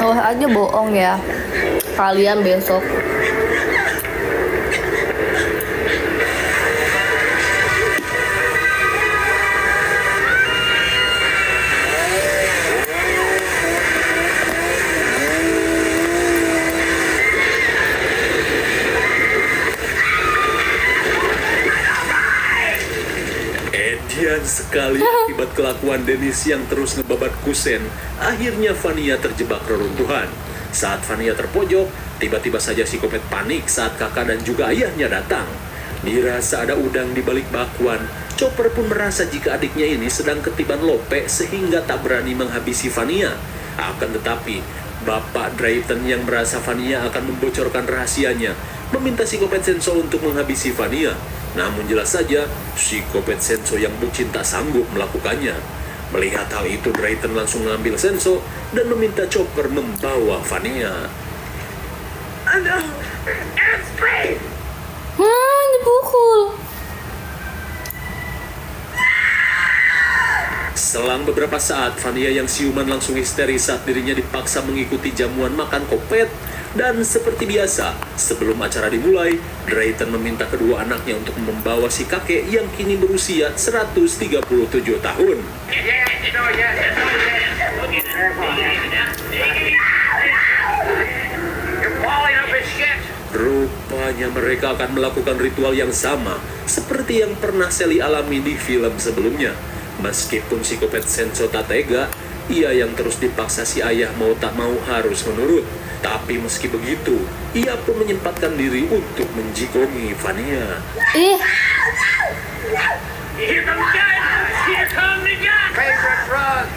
Awas aja bohong ya kalian besok. Edian sekali akibat kelakuan Dennis yang terus ngebabat kusen. Akhirnya Fania terjebak reruntuhan. Saat Fania terpojok, tiba-tiba saja si Kopet panik saat kakak dan juga ayahnya datang. Dirasa ada udang di balik bakwan, Chopper pun merasa jika adiknya ini sedang ketiban lope sehingga tak berani menghabisi Fania. Akan tetapi, Bapak Drayton yang merasa Fania akan membocorkan rahasianya, meminta si Kopet Senso untuk menghabisi Fania. Namun jelas saja, si Kopet Senso yang bucin tak sanggup melakukannya. Melihat hal itu, Drayton langsung mengambil Senso dan meminta Chopper membawa Fania. Dipukul. Selang beberapa saat, Fania yang siuman langsung histeris saat dirinya dipaksa mengikuti jamuan makan Kopet. Dan seperti biasa, sebelum acara dimulai, Drayton meminta kedua anaknya untuk membawa si kakek yang kini berusia 137 tahun. Rupanya mereka akan melakukan ritual yang sama seperti yang pernah Sally alami di film sebelumnya. Meskipun si Kopet Senso tak tega, ia yang terus dipaksa si ayah mau tak mau harus menurut. Tapi meski begitu, ia pun menyempatkan diri untuk menjigongi Fania. Here comes God! Here comes the God! Favorite drug!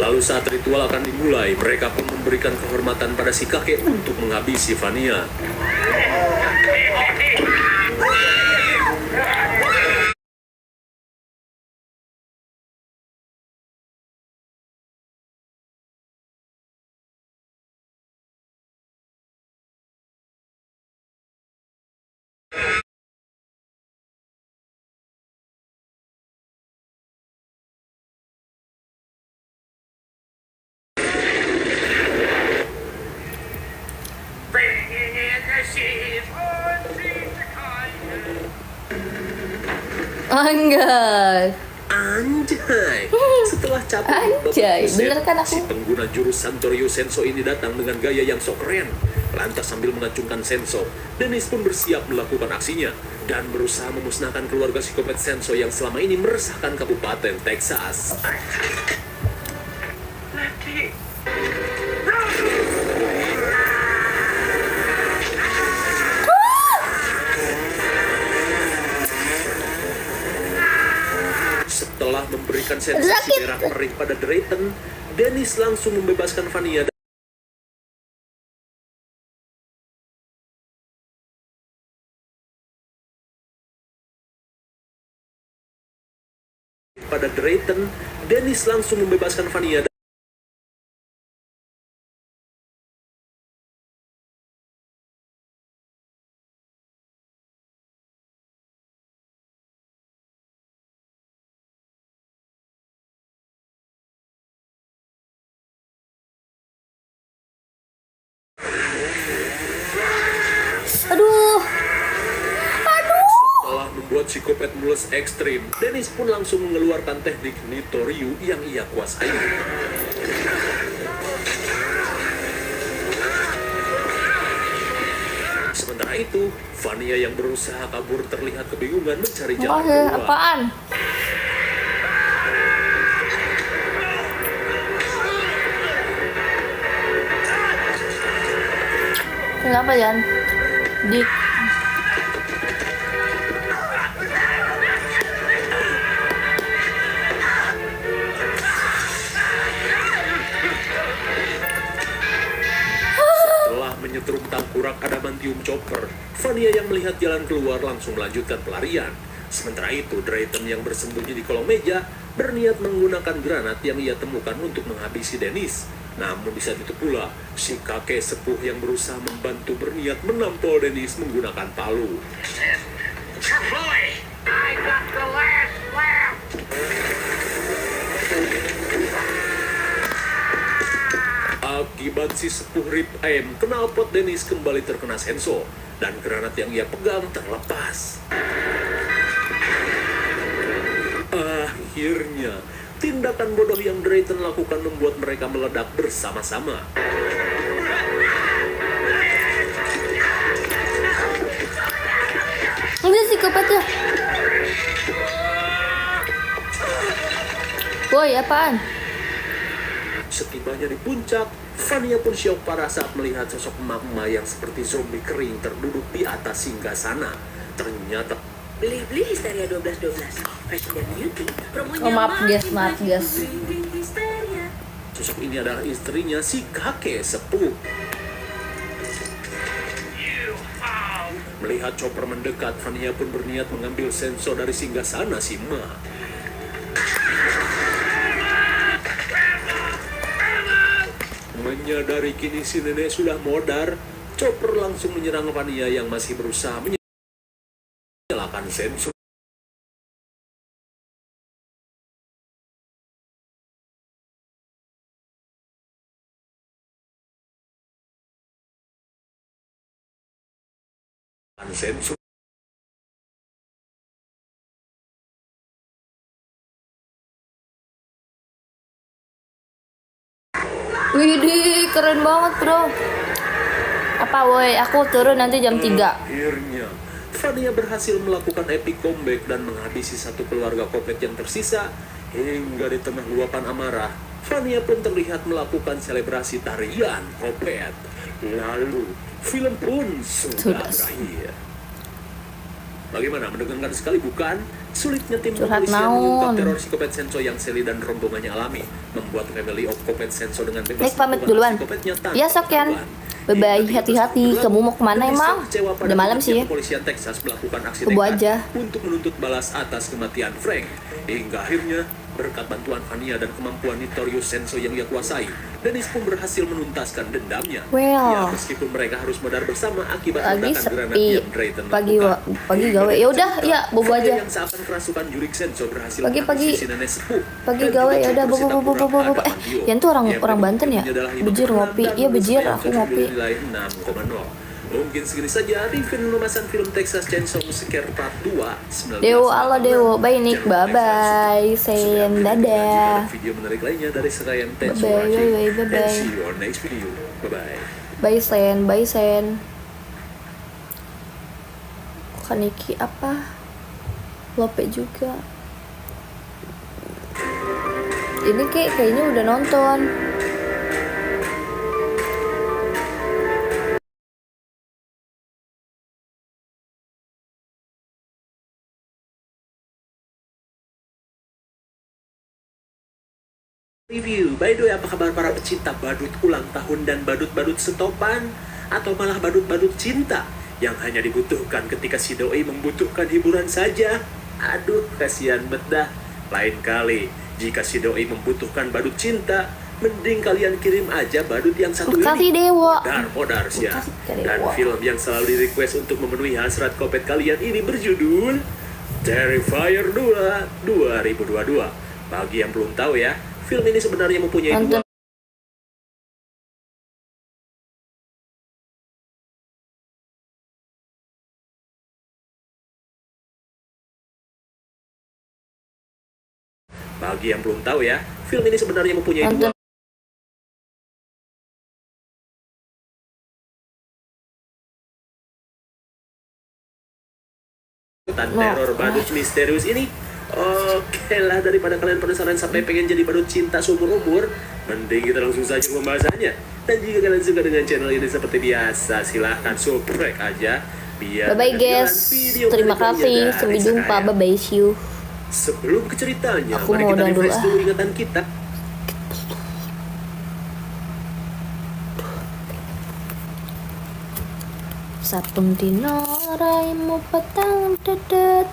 Lalu saat ritual akan dimulai, mereka pun memberikan kehormatan pada si kakek untuk menghabisi Fania. Anjay. Anjay. Setelah capek babak Anjay, buset, bener kan aku? si pengguna jurus Santorio Senso ini datang dengan gaya yang sok keren. Lantas sambil mengacungkan Senso, Dennis pun bersiap melakukan aksinya dan berusaha memusnahkan keluarga psikopat Senso yang selama ini meresahkan Kabupaten Texas. Lefty. Setelah memberikan sensasi Sakit. merah perih pada Drayton, Dennis langsung membebaskan Vania Aduh. Setelah membuat psikopat mules ekstrim, Dennis pun langsung mengeluarkan teknik Nitoryu yang ia kuasai. Sementara itu, Vania yang berusaha kabur terlihat kebingungan mencari jalan keluar. Apaan? Kenapa Jan? Dik. Setelah menyetrum tangkurak adamantium chopper, Vania yang melihat jalan keluar langsung melanjutkan pelarian. Sementara itu, Drayton yang bersembunyi di kolong meja berniat menggunakan granat yang ia temukan untuk menghabisi Dennis. Namun di saat itu pula, si kakek sepuh yang berusaha membantu berniat menampol Dennis menggunakan palu. Boy, I got the last laugh. Akibat si sepuh rip aim, knalpot Dennis kembali terkena Senso dan granat yang ia pegang terlepas. Akhirnya, tindakan bodoh yang Drayton lakukan membuat mereka meledak bersama-sama. Ini psikopatnya. Woi, apaan? Setibanya di puncak, Vania pun syok parah saat melihat sosok emak-emak yang seperti zombie kering terduduk di atas singgahsana. Ternyata Beli-beli Histeria 1212 Fashion dan Beauty promonya Oh, maaf guys. Beli-beli Histeria. sosok ini adalah istrinya si kakek sepuh. Melihat Chopper mendekat, Vania pun berniat mengambil Senso dari singgahsana si Ma. Menyadari kini si nenek sudah modar, Chopper langsung menyerang Vania yang masih berusaha menyalakan Senso. Senso. Widih, keren banget bro. Apa woi, aku turun nanti jam 3. Akhirnya, Vania berhasil melakukan epic comeback dan menghabisi satu keluarga kopet yang tersisa. Hingga di tengah luapan amarah, Vania pun terlihat melakukan selebrasi tarian kopet. Lalu, film pun sudah berakhir. Bagaimana, menegangkan sekali bukan? Sulitnya tim Curhat kepolisian mengungkap naon. teror psikopat Senso yang Sally dan rombongannya alami, membuat family of Kopet Senso dengan bebas Nick pamit melakukan duluan. psikopatnya tanpa Ya sok Yan. ketahuan. Bye-bye, Hingga 13 hati-hati. Oktober, Kamu mau kemana Dennis emang? yang kecewa pada Udah malam pihak sih ya. Kepolisian Texas melakukan aksi Kebu nekat aja. untuk menuntut balas atas kematian Frank. Hingga akhirnya, berkat bantuan Vania dan kemampuan Nitorius Senso yang ia kuasai, Dennis pun berhasil menuntaskan dendamnya. Well. Ya, meskipun mereka harus modar bersama akibat Pagi ledakan granat sepi. yang Drayton Pagi lakukan. pagi gawe. Ya udah, ya bobo Vania aja. yang seakan kerasukan jurik Senso berhasil Pagi-pagi. menghabisi si nenek sepuh. Pagi Dan gawe juga ya udah Chopper si bobo. Takura Adamantium. Yan tuh orang Yang orang memang Banten ya. adalah 5,6 Bejir ngopi. dan Iya bejir Mustang aku yang ngopi. nilai 6,0. Mungkin segini saja review pembahasan film Texas Chainsaw Massacre Part 2 19. Dewo, halo Dewo, bye Nick, bye bye, Sen, dadah. Video menarik lainnya dari Serayan. Bye Thanks for bye, watching bye bye, bye and bye. see you on next video. Bye bye. Bye Sen, bye Sen. Kaniki apa? Lope juga. Ini kayaknya udah nonton. Review, by the way, apa kabar para pecinta badut ulang tahun dan badut-badut setopan? Atau malah badut-badut cinta yang hanya dibutuhkan ketika si doi membutuhkan hiburan saja? Aduh, kasihan bedah. Lain kali, jika si doi membutuhkan badut cinta, mending kalian kirim aja badut yang satu Makasih ini. Dewo. Modar ya. Makasih, Dewo. Dan film yang selalu di-request untuk memenuhi hasrat kopet kalian ini berjudul Terrifier 2 2022. Bagi yang belum tahu ya, film ini sebenarnya mempunyai Nonton. dua Bagi yang belum tahu ya, film ini sebenarnya mempunyai Nonton. dua teror badut misterius ini. Oke lah, daripada kalian penasaran sampai pengen jadi badut cinta seumur umur, mending kita langsung saja ke pembahasannya. Dan jika kalian suka dengan channel ini seperti biasa, silahkan subscribe aja biar Bye bye ketinggalan guys. video Terima berikutnya kasih. dari Sampai jumpa. saya. Bye bye, see you. Sebelum ke ceritanya, Aku mari mau kita udah dulu, refresh dulu ingatan kita. Sapung dino raimu petang dedet